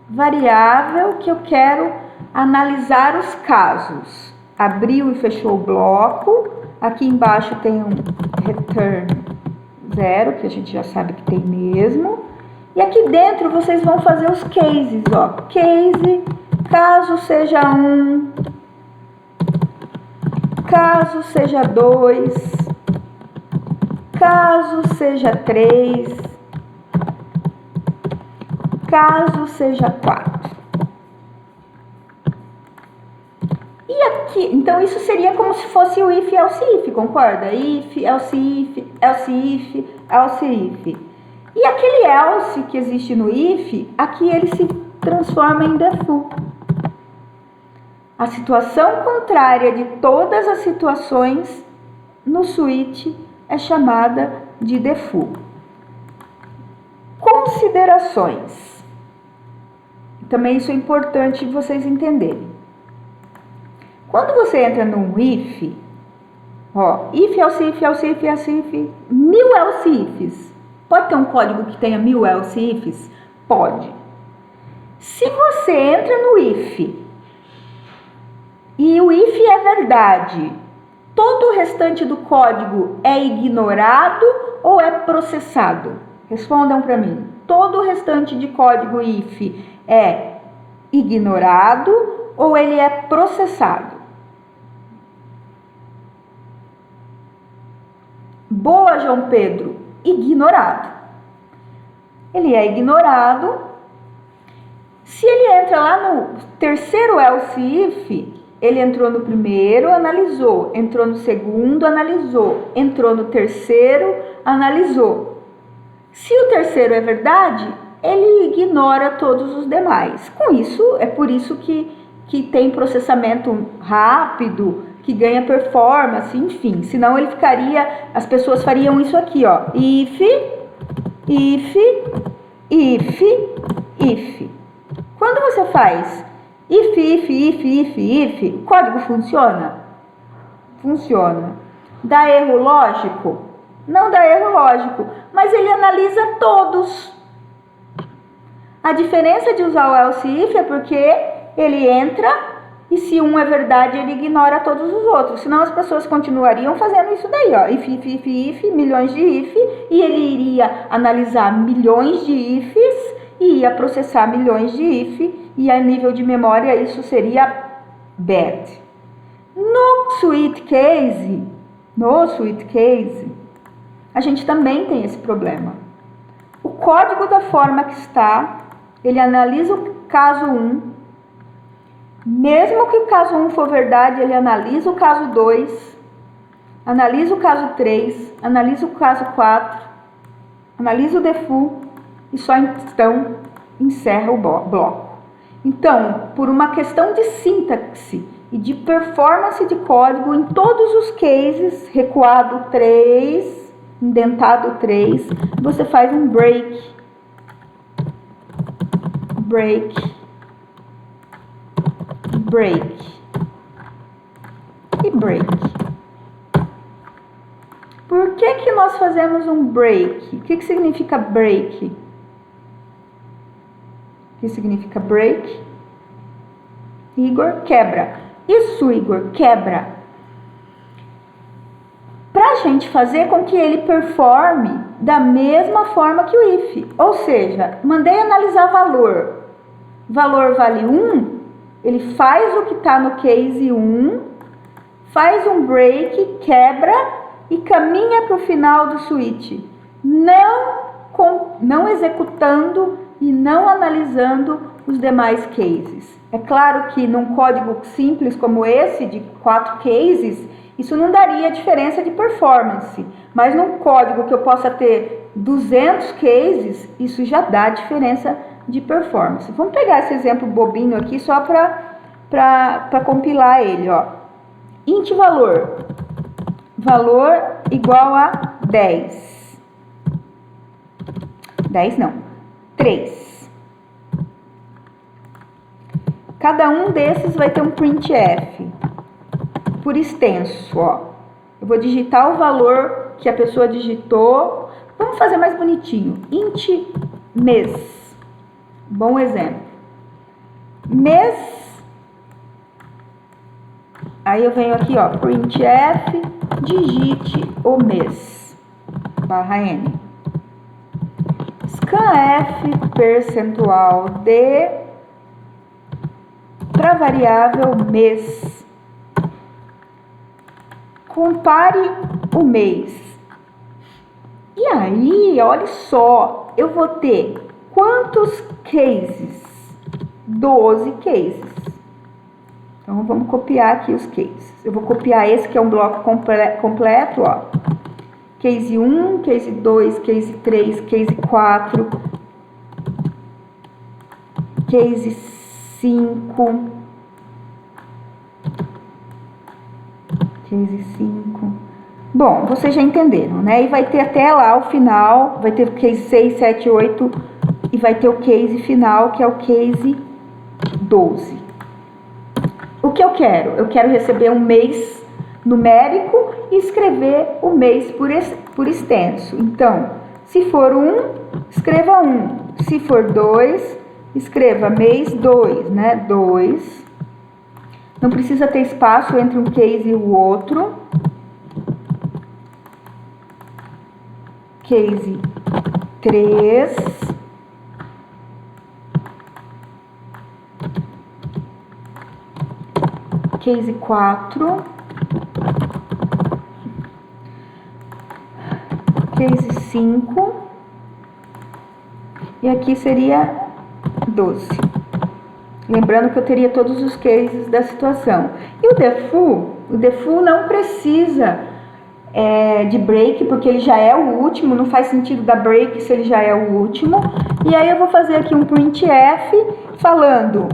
Variável que eu quero analisar os casos. Abriu e fechou o bloco. Aqui embaixo tem um return 0, que a gente já sabe que tem mesmo. E aqui dentro vocês vão fazer os cases, ó. Case, caso seja 1, caso seja 2, caso seja 3, caso seja 4. E aqui, então isso seria como se fosse o if, else, if, concorda? If, else, if, else, if, else, if. E aquele else que existe no if, aqui ele se transforma em default. A situação contrária de todas as situações no switch é chamada de default. Considerações. Também isso é importante vocês entenderem. Quando você entra num if, ó, if, else, if, else, if, else, if, 1000 else ifs. Pode ter um código que tenha 1000 else ifs? Pode. Se você entra no if e o if é verdade, todo o restante do código é ignorado ou é processado? Respondam para mim. Todo o restante de código if é ignorado ou ele é processado? Boa, João Pedro. Ignorado. Ele é ignorado. Se ele entra lá no terceiro else if, ele entrou no primeiro, analisou, entrou no segundo, analisou, entrou no terceiro, analisou. Se o terceiro é verdade, ele ignora todos os demais. Com isso, é por isso que tem processamento rápido, que ganha performance, enfim. Senão ele ficaria, as pessoas fariam isso aqui, ó. If, if, if, if. Quando você faz if, o código funciona? Funciona. Dá erro lógico? Não dá erro lógico, mas ele analisa todos. A diferença de usar o else if é porque ele entra e se um é verdade, ele ignora todos os outros. Senão as pessoas continuariam fazendo isso daí, ó. If, milhões de if, e ele iria analisar milhões de ifs e ia processar milhões de if, e a nível de memória isso seria bad. No switch case, a gente também tem esse problema. O código da forma que está, ele analisa o caso 1, mesmo que o caso 1 for verdade, ele analisa o caso 2, analisa o caso 3, analisa o caso 4, analisa o default e só então encerra o bloco. Então, por uma questão de sintaxe e de performance de código, em todos os cases, recuado 3, indentado 3, você faz um break. break. Por que nós fazemos um break? O que significa break? O que significa break? Igor, quebra. Isso, Igor, quebra. Para a gente fazer com que ele performe da mesma forma que o if. Ou seja, mandei analisar valor. Valor vale 1, ele faz o que está no case 1, faz um break, quebra e caminha para o final do switch. Não executando e não analisando os demais cases. É claro que num código simples como esse, de 4 cases, isso não daria diferença de performance. Mas num código que eu possa ter 200 cases, isso já dá diferença de performance. Vamos pegar esse exemplo bobinho aqui só para compilar ele. Ó. Int valor. Valor igual a 10. 10 não. 3. Cada um desses vai ter um printf. Por extenso, ó. Eu vou digitar o valor que a pessoa digitou. Vamos fazer mais bonitinho. Int mês. Bom exemplo. Mês. Aí eu venho aqui, ó. Printf, digite o mês. Barra N. Scanf, percentual de, para variável mês. Compare o mês. E aí, olha só, eu vou ter quantos cases? 12 cases. Então, vamos copiar aqui os cases. Eu vou copiar esse que é um bloco completo, ó. Case 1, case 2, case 3, case 4, case 5, case 5. Bom, vocês já entenderam, né? E vai ter até lá o final, vai ter o case 6, 7, 8 e vai ter o case final, que é o case 12. O que eu quero? Eu quero receber um mês numérico e escrever o mês por extenso. Então, se for 1, escreva 1. Se for 2, escreva mês 2, né? 2. Não precisa ter espaço entre um case e o outro. Case 3. Case 4. Case 5. E aqui seria 12. Lembrando que eu teria todos os cases da situação. E o default não precisa de break, porque ele já é o último, não faz sentido dar break se ele já é o último. E aí eu vou fazer aqui um printf falando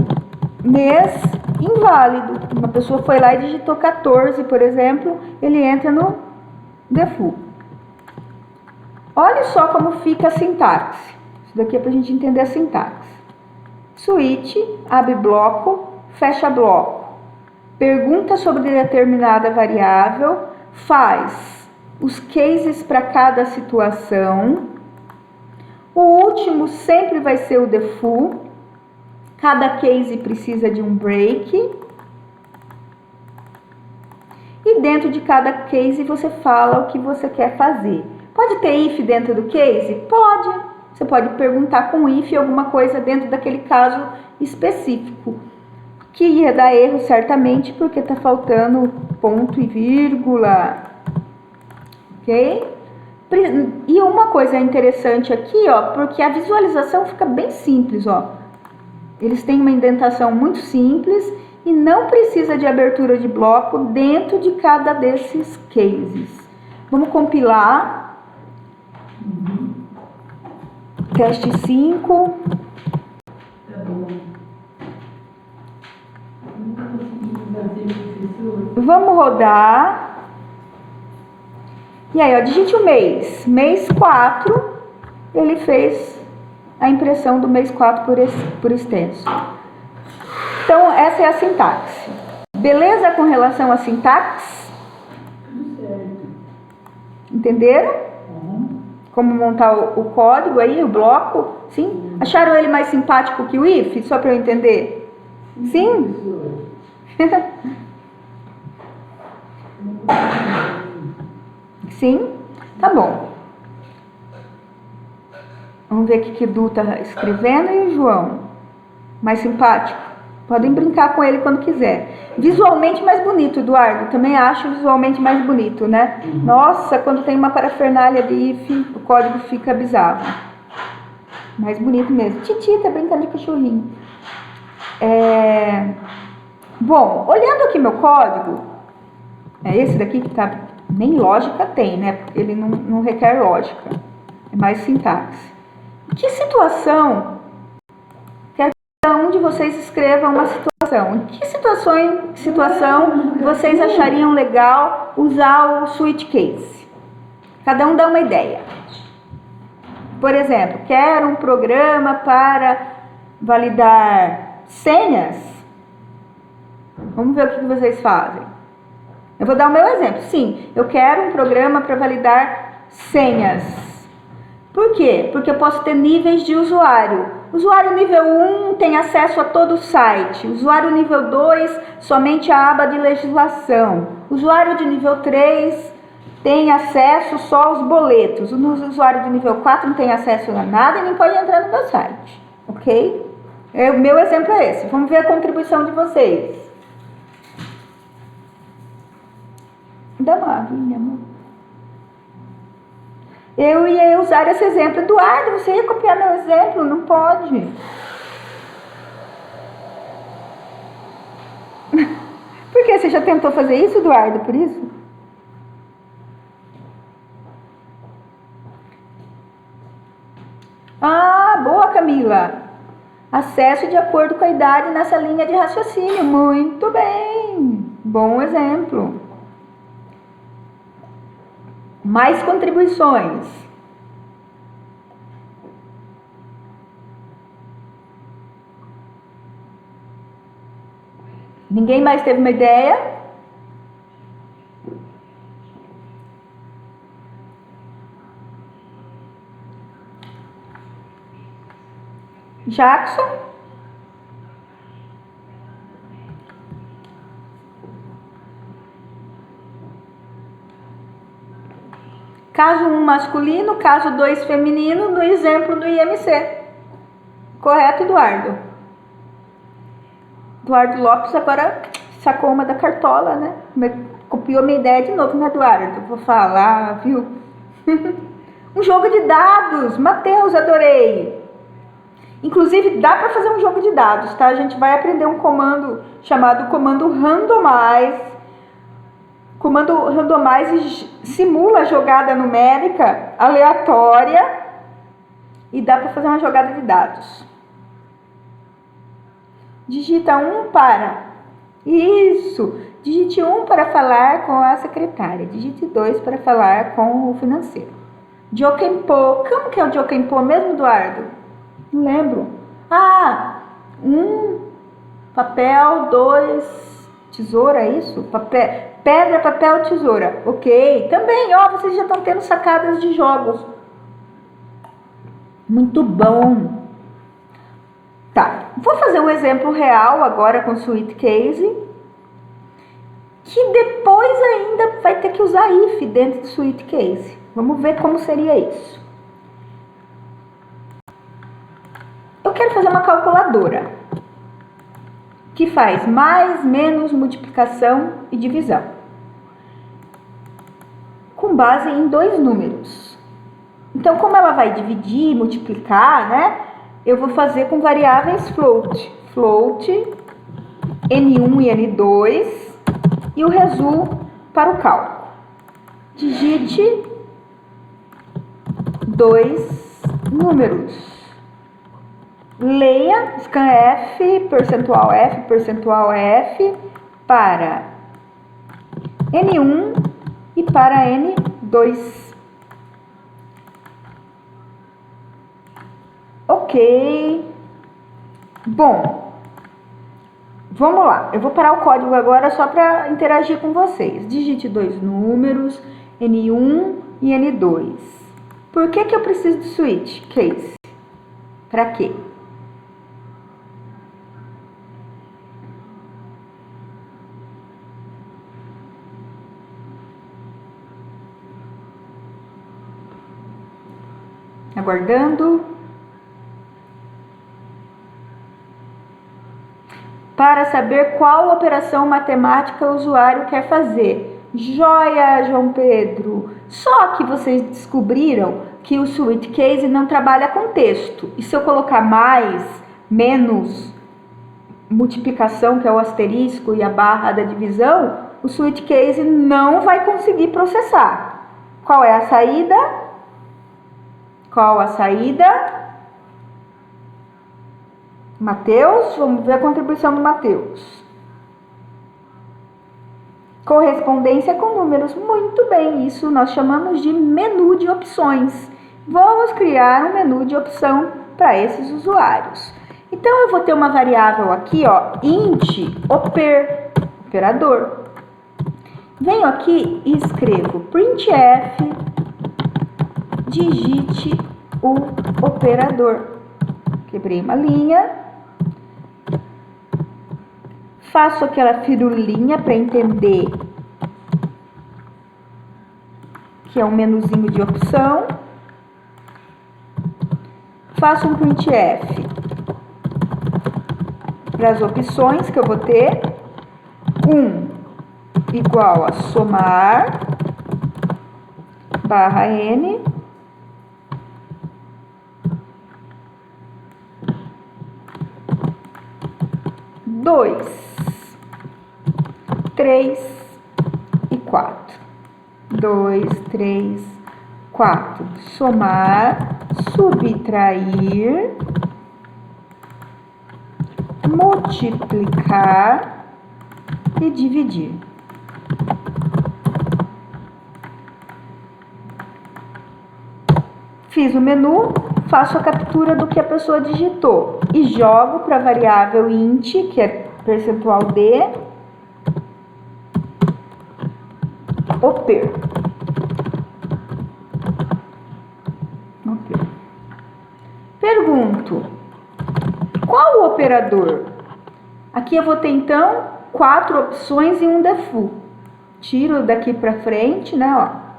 mês inválido. Uma pessoa foi lá e digitou 14, por exemplo, ele entra no default. Olha só como fica a sintaxe. Isso daqui é para a gente entender a sintaxe. Switch, abre bloco, fecha bloco. Pergunta sobre determinada variável, faz os cases para cada situação. O último sempre vai ser o default. Cada case precisa de um break. E dentro de cada case você fala o que você quer fazer. Pode ter if dentro do case? Pode. Você pode perguntar com if alguma coisa dentro daquele caso específico. Que ia dar erro certamente porque está faltando ponto e vírgula. Ok? E uma coisa interessante aqui, ó, porque a visualização fica bem simples, ó. Eles têm uma indentação muito simples e não precisa de abertura de bloco dentro de cada desses cases. Vamos compilar. Teste 5. Vamos rodar. E aí, ó, digite o mês. Mês 4, ele fez a impressão do mês 4 por extenso. Então, essa é a sintaxe. Beleza com relação à sintaxe? Entenderam? Como montar o código aí, o bloco? Sim? Acharam ele mais simpático que o if? Só para eu entender? Sim? Sim? Tá bom. Vamos ver o que o Du está escrevendo e o João. Mais simpático. Podem brincar com ele quando quiser. Visualmente mais bonito, Eduardo. Também acho visualmente mais bonito, né? Nossa, quando tem uma parafernália de if, o código fica bizarro. Mais bonito mesmo. Titi tá brincando de cachorrinho. Bom, olhando aqui meu código, esse daqui que tá... Nem lógica tem, né? Porque ele não requer lógica. É mais sintaxe. Que situação... Cada um de vocês escreva uma situação. Em que situação vocês achariam legal usar o switch case? Cada um dá uma ideia. Por exemplo, quero um programa para validar senhas? Vamos ver o que vocês fazem. Eu vou dar o meu exemplo. Sim, eu quero um programa para validar senhas. Por quê? Porque eu posso ter níveis de usuário. Usuário nível 1 tem acesso a todo o site. Usuário nível 2, somente a aba de legislação. Usuário de nível 3 tem acesso só aos boletos. O usuário de nível 4 não tem acesso a nada e nem pode entrar no meu site. Ok? O meu exemplo é esse. Vamos ver a contribuição de vocês. Dá uma aguinha, amor. Eu ia usar esse exemplo. Eduardo, você ia copiar meu exemplo? Não pode. Por que? Você já tentou fazer isso, Eduardo, por isso? Ah, boa, Camila. Acesso de acordo com a idade nessa linha de raciocínio. Muito bem. Bom exemplo. Mais contribuições. Ninguém mais teve uma ideia? Jackson? Caso 1 masculino, caso 2 feminino, no exemplo do IMC. Correto, Eduardo? Eduardo Lopes agora sacou uma da cartola, né? Copiou minha ideia de novo, né, Eduardo? Vou falar, viu? Um jogo de dados. Matheus, adorei. Inclusive, dá para fazer um jogo de dados, tá? A gente vai aprender um comando chamado comando randomize. Comando randomize simula a jogada numérica aleatória e dá para fazer uma jogada de dados. Digita 1 para... Isso! Digite 1 para falar com a secretária. Digite 2 para falar com o financeiro. Jokenpo. Como que é o Jokenpo mesmo, Eduardo? Não lembro. Ah! 1, papel, 2, tesoura, é isso? Pedra, papel, tesoura. Ok. Também, ó, vocês já estão tendo sacadas de jogos. Muito bom. Tá, vou fazer um exemplo real agora com switch case, que depois ainda vai ter que usar if dentro do switch case. Vamos ver como seria isso. Eu quero fazer uma calculadora que faz mais, menos, multiplicação e divisão, com base em 2 números. Então, como ela vai dividir, multiplicar, né? Eu vou fazer com variáveis float. Float, N1 e N2 e o resu para o cálculo. Digite 2 números. Leia scanf, percentual F para N1 e para N2. Ok. Bom, Vamos lá, eu vou parar o código agora só para interagir com vocês. Digite 2 números, N1 e N2. Por que eu preciso do switch case? Para quê? Aguardando. Para saber qual operação matemática o usuário quer fazer. Joia, João Pedro! Só que vocês descobriram que o switch case não trabalha com texto. E se eu colocar mais, menos, multiplicação, que é o asterisco, e a barra da divisão, o switch case não vai conseguir processar. Qual é a saída? Qual a saída? Mateus, vamos ver a contribuição do Mateus. Correspondência com números. Muito bem, isso nós chamamos de menu de opções. Vamos criar um menu de opção para esses usuários. Então, eu vou ter uma variável aqui, ó, int operador. Venho aqui e escrevo printf, digite o operador. Quebrei uma linha. Faço aquela firulinha para entender que é um menuzinho de opção. Faço um printf para as opções que eu vou ter. 1 igual a somar barra n. 2, 3 e 4. 2, 3, 4. Somar, subtrair, multiplicar e dividir. Fiz o menu, faço a captura do que a pessoa digitou e jogo para a variável int, que é percentual d, oper. Pergunto, qual o operador? Aqui eu vou ter então 4 opções e um default. Tiro daqui para frente, né, ó.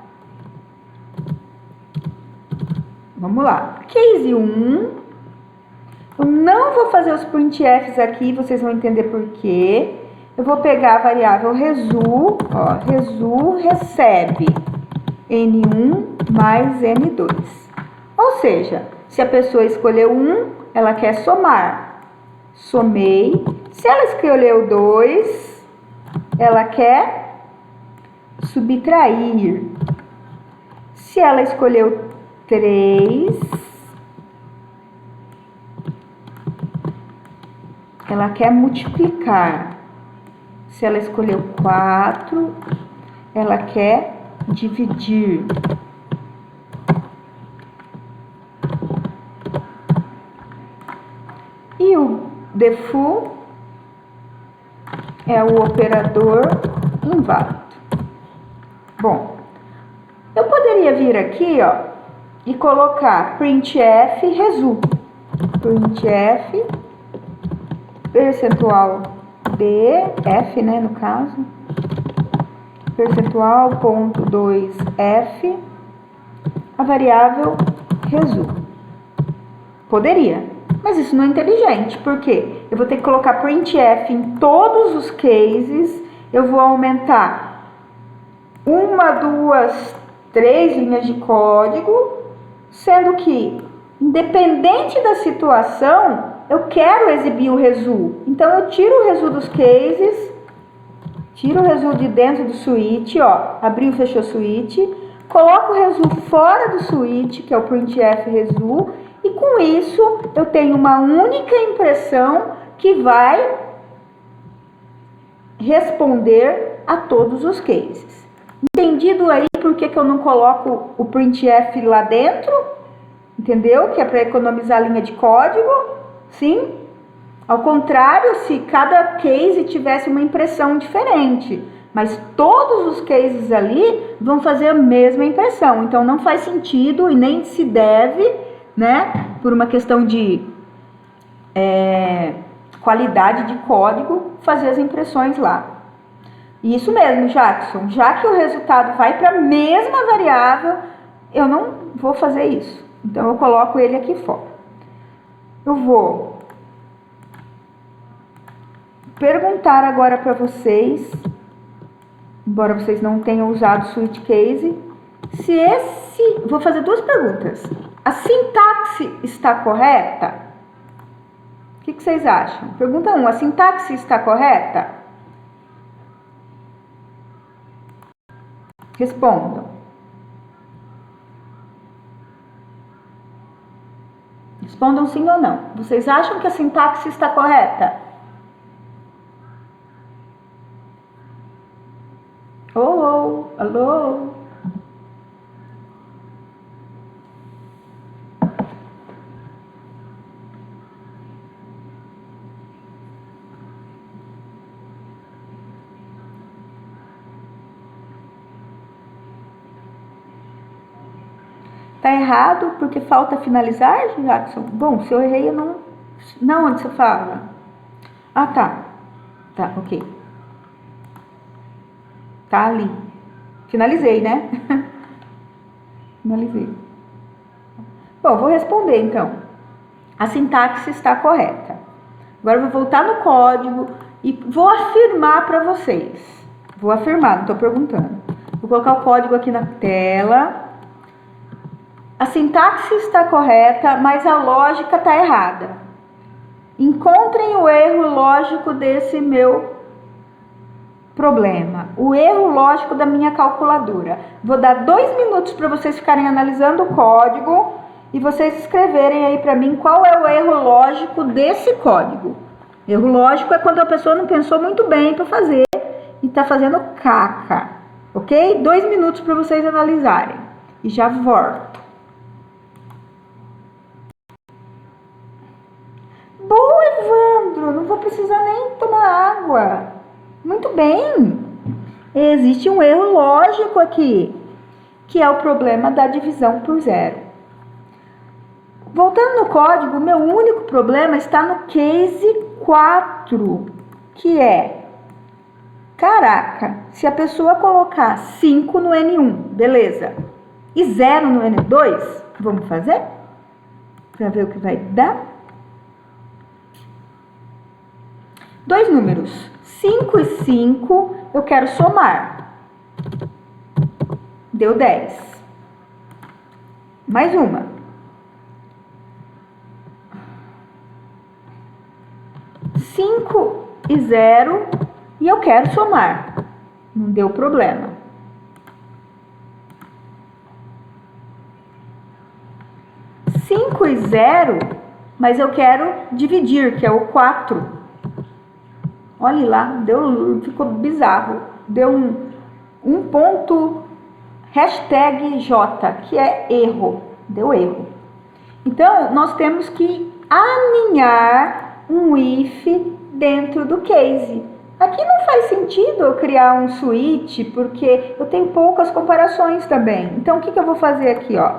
Vamos lá. Case 1. Eu não vou fazer os printfs aqui, vocês vão entender por quê. Eu vou pegar a variável resu, ó, resu recebe N1 mais N2. Ou seja, se a pessoa escolheu 1, ela quer somar. Somei. Se ela escolheu 2, ela quer subtrair. Se ela escolheu 3, ela quer multiplicar. Se ela escolheu 4, ela quer dividir. E o default é o operador inválido. Bom, eu poderia vir aqui, ó, e colocar printf resu. Printf percentual d, f, né, no caso. Percentual ponto 2f, a variável resu. Poderia, mas isso não é inteligente, porque eu vou ter que colocar printf em todos os cases, eu vou aumentar 1, 2, 3 linhas de código, sendo que, independente da situação, eu quero exibir o resu. Então, eu tiro o resu dos cases, tiro o resu de dentro do switch, ó, abriu, fechou switch, coloco o resu fora do switch, que é o printf resu, e com isso eu tenho uma única impressão que vai responder a todos os cases. Entendido aí por que eu não coloco o printf lá dentro? Entendeu? Que é para economizar a linha de código. Sim? Ao contrário, se cada case tivesse uma impressão diferente. Mas todos os cases ali vão fazer a mesma impressão. Então não faz sentido e nem se deve, né? Por uma questão de qualidade de código, fazer as impressões lá. Isso mesmo, Jackson. Já que o resultado vai para a mesma variável, eu não vou fazer isso. Então eu coloco ele aqui fora. Eu vou perguntar agora para vocês, embora vocês não tenham usado switch case, se esse... Vou fazer duas perguntas. A sintaxe está correta? O que vocês acham? Pergunta 1. A sintaxe está correta? Respondam. Respondam sim ou não. Vocês acham que a sintaxe está correta? Oh, alô? Tá errado porque falta finalizar, Jackson? Bom, se eu errei, eu não... Não, onde você fala? Ah, tá. Tá, ok. Tá ali. Finalizei, né? Finalizei. Bom, vou responder então. A sintaxe está correta. Agora eu vou voltar no código e vou afirmar para vocês. Vou afirmar, não estou perguntando. Vou colocar o código aqui na tela. A sintaxe está correta, mas a lógica está errada. Encontrem o erro lógico desse meu problema. O erro lógico da minha calculadora. Vou dar 2 minutos para vocês ficarem analisando o código e vocês escreverem aí para mim qual é o erro lógico desse código. Erro lógico é quando a pessoa não pensou muito bem para fazer e está fazendo caca. Ok? 2 minutos para vocês analisarem. E já volto. Boa, Evandro, não vou precisar nem tomar água. Muito bem. Existe um erro lógico aqui, que é o problema da divisão por zero. Voltando no código, meu único problema está no case 4, que é, caraca, se a pessoa colocar 5 no N1, beleza, e 0 no N2, vamos fazer? Para ver o que vai dar. 2 números, 5 e 5, eu quero somar. Deu 10. Mais uma. 5 e 0, e eu quero somar. Não deu problema. 5 e 0, mas eu quero dividir, que é o 4. Olha lá, ficou bizarro. Deu um ponto #J, que é erro. Deu erro. Então, nós temos que aninhar um if dentro do case. Aqui não faz sentido eu criar um switch, porque eu tenho poucas comparações também. Então, o que eu vou fazer aqui, ó?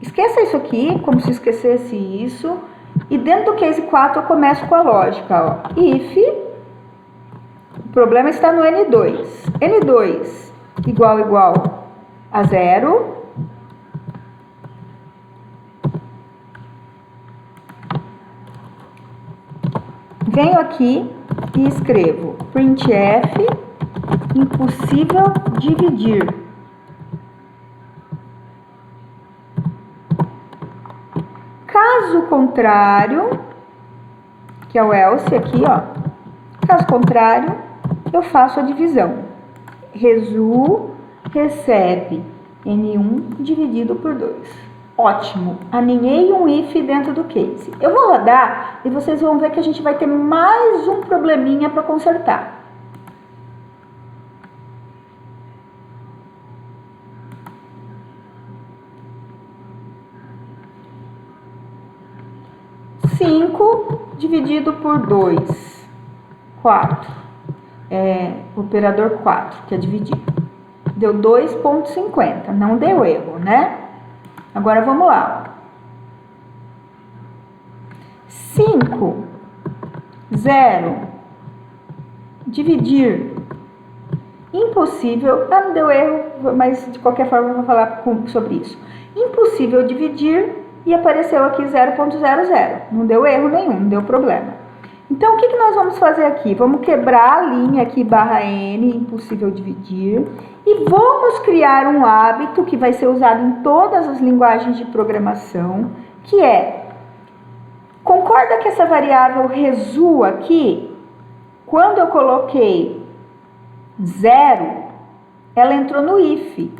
Esqueça isso aqui, como se esquecesse isso. E dentro do case 4 eu começo com a lógica, ó. If, o problema está no N2. N2 igual a 0. Venho aqui e escrevo printf, impossível dividir. Caso contrário, que é o else aqui, ó. Caso contrário, eu faço a divisão. Resu recebe N1 dividido por 2. Ótimo, aninhei um if dentro do case. Eu vou rodar e vocês vão ver que a gente vai ter mais um probleminha para consertar. 5 dividido por 2, 4. Operador 4, que é dividir. Deu 2,50. Não deu erro, né? Agora vamos lá. 5, 0, dividir. Impossível. Não deu erro, mas de qualquer forma eu vou falar sobre isso. Impossível dividir e apareceu aqui 0,00. Não deu erro nenhum, não deu problema. Então, o que nós vamos fazer aqui? Vamos quebrar a linha aqui, barra N, impossível dividir, e vamos criar um hábito que vai ser usado em todas as linguagens de programação, que é, concorda que essa variável resu aqui, quando eu coloquei 0, ela entrou no if.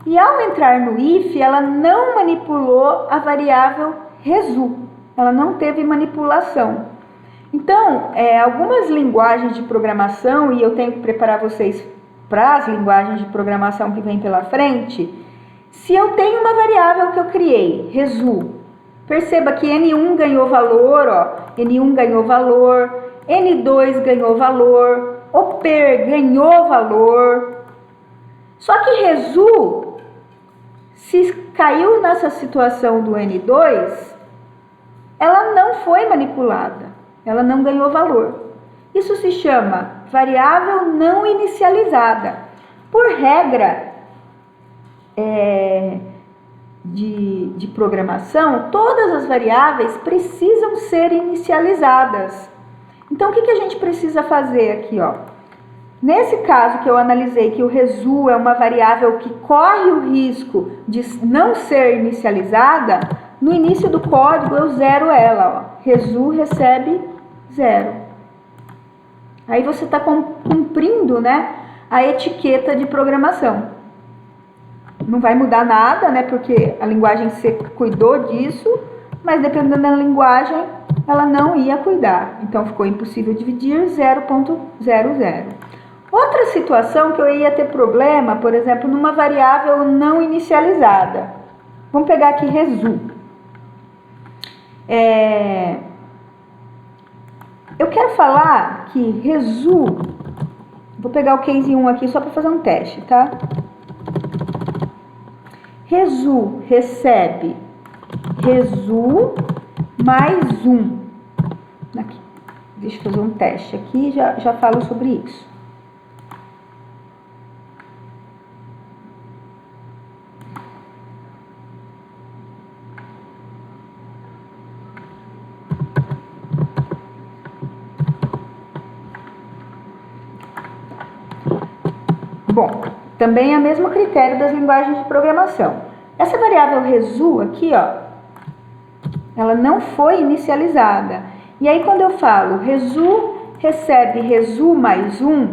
E ao entrar no if, ela não manipulou a variável resu, ela não teve manipulação. Então, algumas linguagens de programação, e eu tenho que preparar vocês para as linguagens de programação que vem pela frente, se eu tenho uma variável que eu criei, resu, perceba que N1 ganhou valor, ó, N1 ganhou valor, N2 ganhou valor, oper ganhou valor. Só que resu, se caiu nessa situação do N2, ela não foi manipulada. Ela não ganhou valor. Isso se chama variável não inicializada. Por regra de programação, todas as variáveis precisam ser inicializadas. Então, o que a gente precisa fazer aqui, ó? Nesse caso que eu analisei que o resu é uma variável que corre o risco de não ser inicializada, no início do código eu zero ela, ó. Resu recebe 0. Aí você está cumprindo, né, a etiqueta de programação. Não vai mudar nada, né, porque a linguagem C cuidou disso, mas dependendo da linguagem, ela não ia cuidar. Então ficou impossível dividir 0,00. Outra situação que eu ia ter problema, por exemplo, numa variável não inicializada. Vamos pegar aqui resu. Eu quero falar que resu, vou pegar o case 1 aqui só para fazer um teste, tá? Resu recebe resu mais 1. Aqui. Deixa eu fazer um teste aqui e já falo sobre isso. Bom, também é o mesmo critério das linguagens de programação. Essa variável resu aqui, ó, ela não foi inicializada. E aí quando eu falo resu recebe resu mais 1,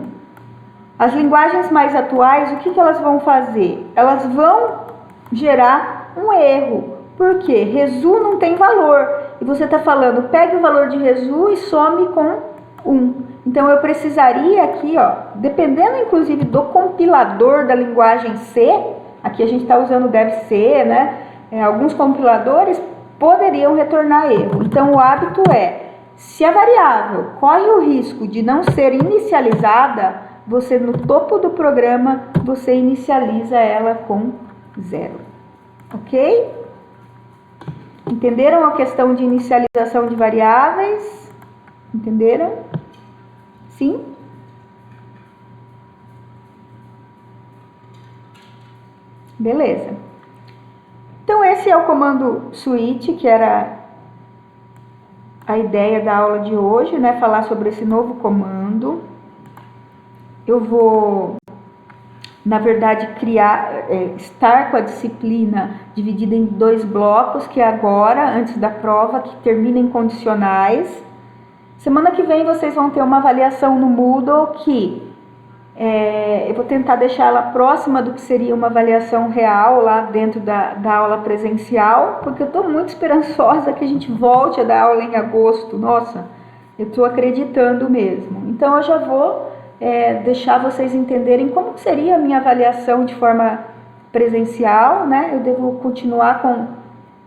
as linguagens mais atuais, o que elas vão fazer? Elas vão gerar um erro. Por quê? Resu não tem valor. E você está falando, pegue o valor de resu e some com 1. Então, eu precisaria aqui, ó, dependendo inclusive do compilador da linguagem C, aqui a gente está usando deve ser, né? Alguns compiladores poderiam retornar erro. Então, o hábito se a variável corre o risco de não ser inicializada, você no topo do programa, você inicializa ela com 0. Ok? Entenderam a questão de inicialização de variáveis? Entenderam? Sim? Beleza. Então, esse é o comando switch, que era a ideia da aula de hoje, né? Falar sobre esse novo comando. Eu vou, na verdade, estar com a disciplina dividida em 2 blocos, que é agora, antes da prova, que termina em condicionais. Semana que vem vocês vão ter uma avaliação no Moodle que eu vou tentar deixar ela próxima do que seria uma avaliação real lá dentro da aula presencial, porque eu estou muito esperançosa que a gente volte a dar aula em agosto. Nossa, eu estou acreditando mesmo. Então eu já vou deixar vocês entenderem como seria a minha avaliação de forma presencial, né? Eu devo continuar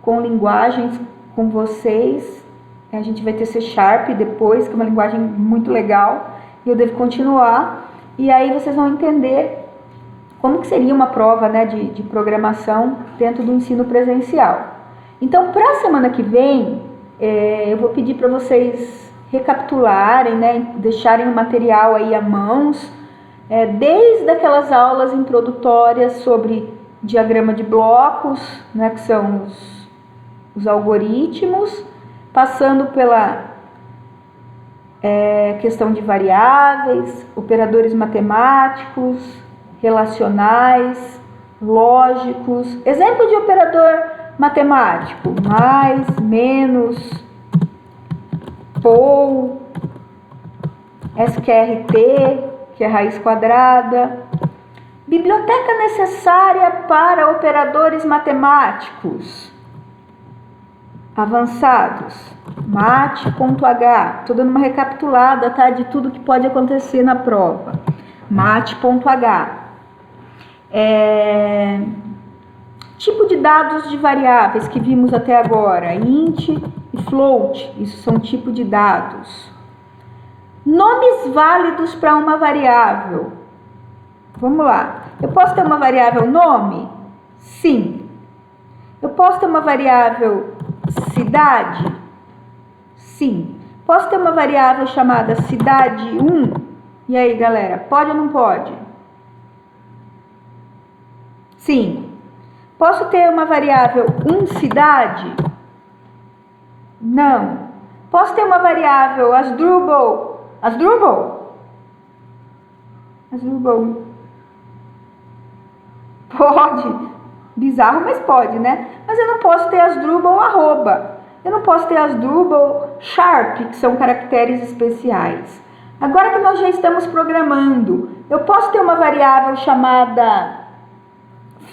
com linguagens com vocês A gente vai ter C Sharp depois, que é uma linguagem muito legal, e eu devo continuar. E aí vocês vão entender como que seria uma prova, né, de programação dentro do ensino presencial. Então, para a semana que vem, eu vou pedir para vocês recapitularem, né, deixarem o material aí à mãos, desde aquelas aulas introdutórias sobre diagrama de blocos, né, que são os algoritmos, passando pela questão de variáveis, operadores matemáticos, relacionais, lógicos. Exemplo de operador matemático: mais, menos, pou, SQRT, que é raiz quadrada. Biblioteca necessária para operadores matemáticos avançados: mate.h. Estou dando uma recapitulada, tá, de tudo que pode acontecer na prova. Mate.h. Tipo de dados de variáveis que vimos até agora: int e float. Isso são tipo de dados. Nomes válidos para uma variável. Vamos lá. Eu posso ter uma variável nome? Sim. Eu posso ter uma variável cidade? Sim. Posso ter uma variável chamada cidade1? E aí, galera, pode ou não pode? Sim. Posso ter uma variável cidade? Não. Posso ter uma variável Asdrubal? Pode. Bizarro, mas pode, né? Mas eu não posso ter Asdrubal arroba. Eu não posso ter Asdrubal sharp, que são caracteres especiais. Agora que nós já estamos programando, eu posso ter uma variável chamada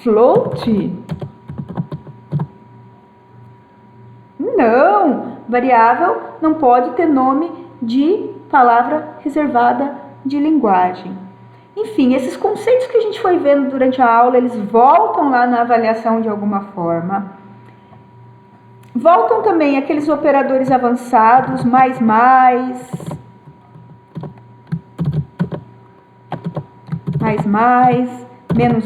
float? Não. Variável não pode ter nome de palavra reservada de linguagem. Enfim, esses conceitos que a gente foi vendo durante a aula, eles voltam lá na avaliação de alguma forma. Voltam também aqueles operadores avançados, mais,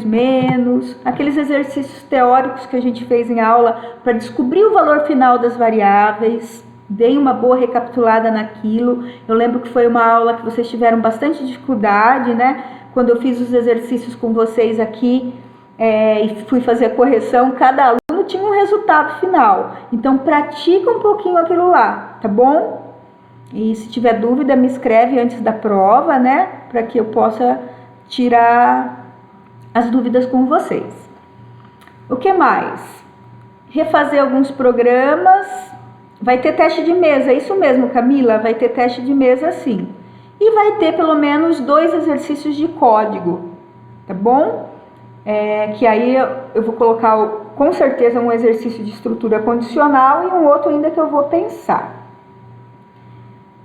menos, aqueles exercícios teóricos que a gente fez em aula para descobrir o valor final das variáveis. Dei uma boa recapitulada naquilo. Eu lembro que foi uma aula que vocês tiveram bastante dificuldade, né? Quando eu fiz os exercícios com vocês aqui e fui fazer a correção, cada aluno tinha um resultado final. Então, pratica um pouquinho aquilo lá, tá bom? E se tiver dúvida, me escreve antes da prova, né? Para que eu possa tirar as dúvidas com vocês. O que mais? Refazer alguns programas. Vai ter teste de mesa, é isso mesmo, Camila? Vai ter teste de mesa, sim. E vai ter pelo menos 2 exercícios de código, tá bom? Que aí eu vou colocar com certeza um exercício de estrutura condicional e um outro ainda que eu vou pensar.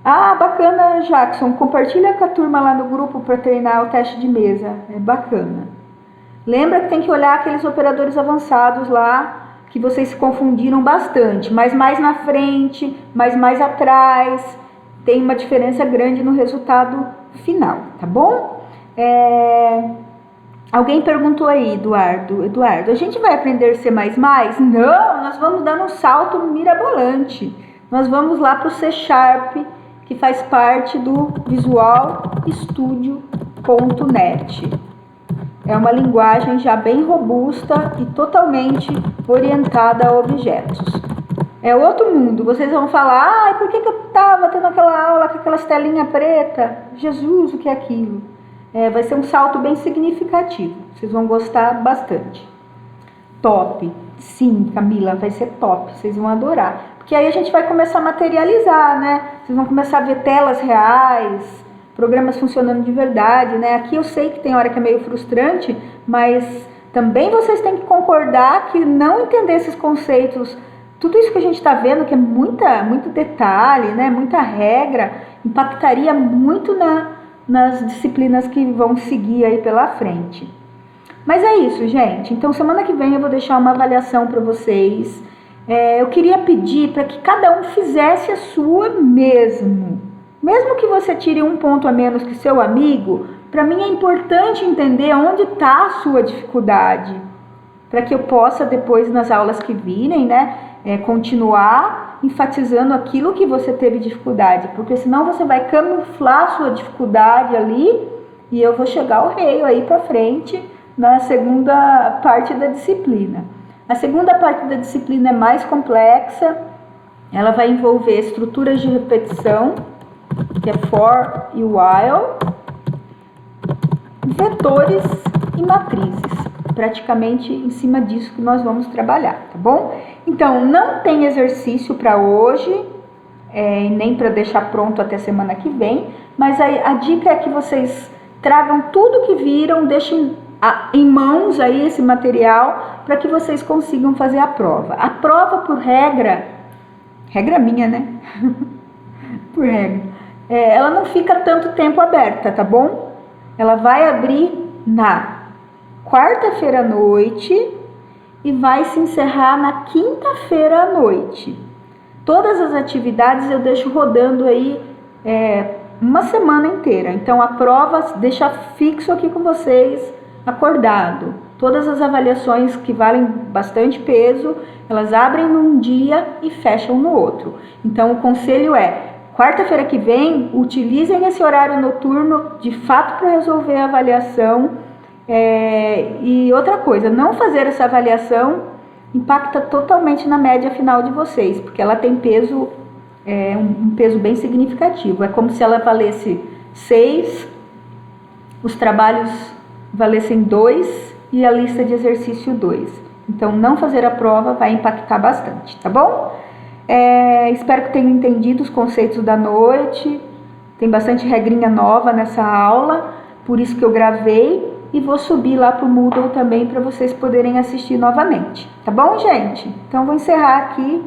Ah, bacana, Jackson. Compartilha com a turma lá no grupo para treinar o teste de mesa. É bacana. Lembra que tem que olhar aqueles operadores avançados lá, que vocês se confundiram bastante. Mas mais na frente, mais atrás. Tem uma diferença grande no resultado final, tá bom? Alguém perguntou aí, Eduardo, a gente vai aprender C++? Não, nós vamos dar um salto mirabolante. Nós vamos lá para o C Sharp, que faz parte do Visual Studio.net. É uma linguagem já bem robusta e totalmente orientada a objetos. É outro mundo. Vocês vão falar, por que eu estava tendo aquela aula com aquelas telinhas pretas? Jesus, o que é aquilo? Vai ser um salto bem significativo. Vocês vão gostar bastante. Top. Sim, Camila, vai ser top. Vocês vão adorar. Porque aí a gente vai começar a materializar, né? Vocês vão começar a ver telas reais, programas funcionando de verdade, né? Aqui eu sei que tem hora que é meio frustrante, mas também vocês têm que concordar que não entender esses conceitos, tudo isso que a gente está vendo, que é muito detalhe, né? Muita regra, impactaria muito nas disciplinas que vão seguir aí pela frente. Mas é isso, gente. Então, semana que vem eu vou deixar uma avaliação para vocês. eu queria pedir para que cada um fizesse a sua mesmo. Mesmo que você tire um ponto a menos que seu amigo, para mim é importante entender onde está a sua dificuldade, para que eu possa depois nas aulas que virem, né, continuar enfatizando aquilo que você teve dificuldade, porque senão você vai camuflar a sua dificuldade ali e eu vou chegar ao rei aí para frente na segunda parte da disciplina. A segunda parte da disciplina é mais complexa, ela vai envolver estruturas de repetição, que é for e while, vetores e matrizes. Praticamente em cima disso que nós vamos trabalhar, tá bom? Então, não tem exercício para hoje, nem para deixar pronto até semana que vem, mas a dica é que vocês tragam tudo que viram, deixem em mãos aí esse material para que vocês consigam fazer a prova. A prova, por regra minha, né? Por regra, ela não fica tanto tempo aberta, tá bom? Ela vai abrir na quarta-feira à noite e vai se encerrar na quinta-feira à noite. Todas as atividades eu deixo rodando aí uma semana inteira. Então a prova deixa fixo aqui com vocês, acordado. Todas as avaliações que valem bastante peso, elas abrem num dia e fecham no outro. Então o conselho é, quarta-feira que vem, utilizem esse horário noturno de fato para resolver a avaliação. E outra coisa, não fazer essa avaliação impacta totalmente na média final de vocês, porque ela tem peso, um peso bem significativo. É como se ela valesse 6, os trabalhos valessem 2 e a lista de exercício 2. Então, não fazer a prova vai impactar bastante, tá bom? Espero que tenham entendido os conceitos da noite. Tem bastante regrinha nova nessa aula, por isso que eu gravei. E vou subir lá para o Moodle também para vocês poderem assistir novamente. Tá bom, gente? Então, vou encerrar aqui.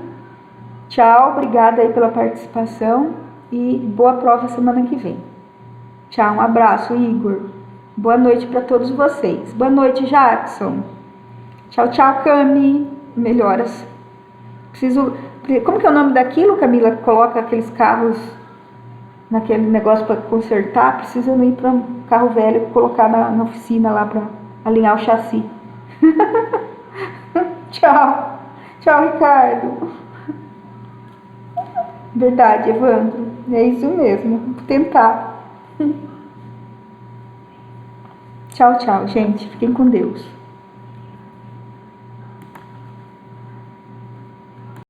Tchau, obrigada aí pela participação e boa prova semana que vem. Tchau, um abraço, Igor. Boa noite para todos vocês. Boa noite, Jackson. Tchau, tchau, Cami. Melhoras. Como que é o nome daquilo, Camila? Coloca aqueles carros naquele negócio para consertar, precisa ir para um carro velho e colocar na oficina lá para alinhar o chassi. Tchau. Tchau, Ricardo. Verdade, Evandro. É isso mesmo. Vou tentar. Tchau, tchau, gente. Fiquem com Deus.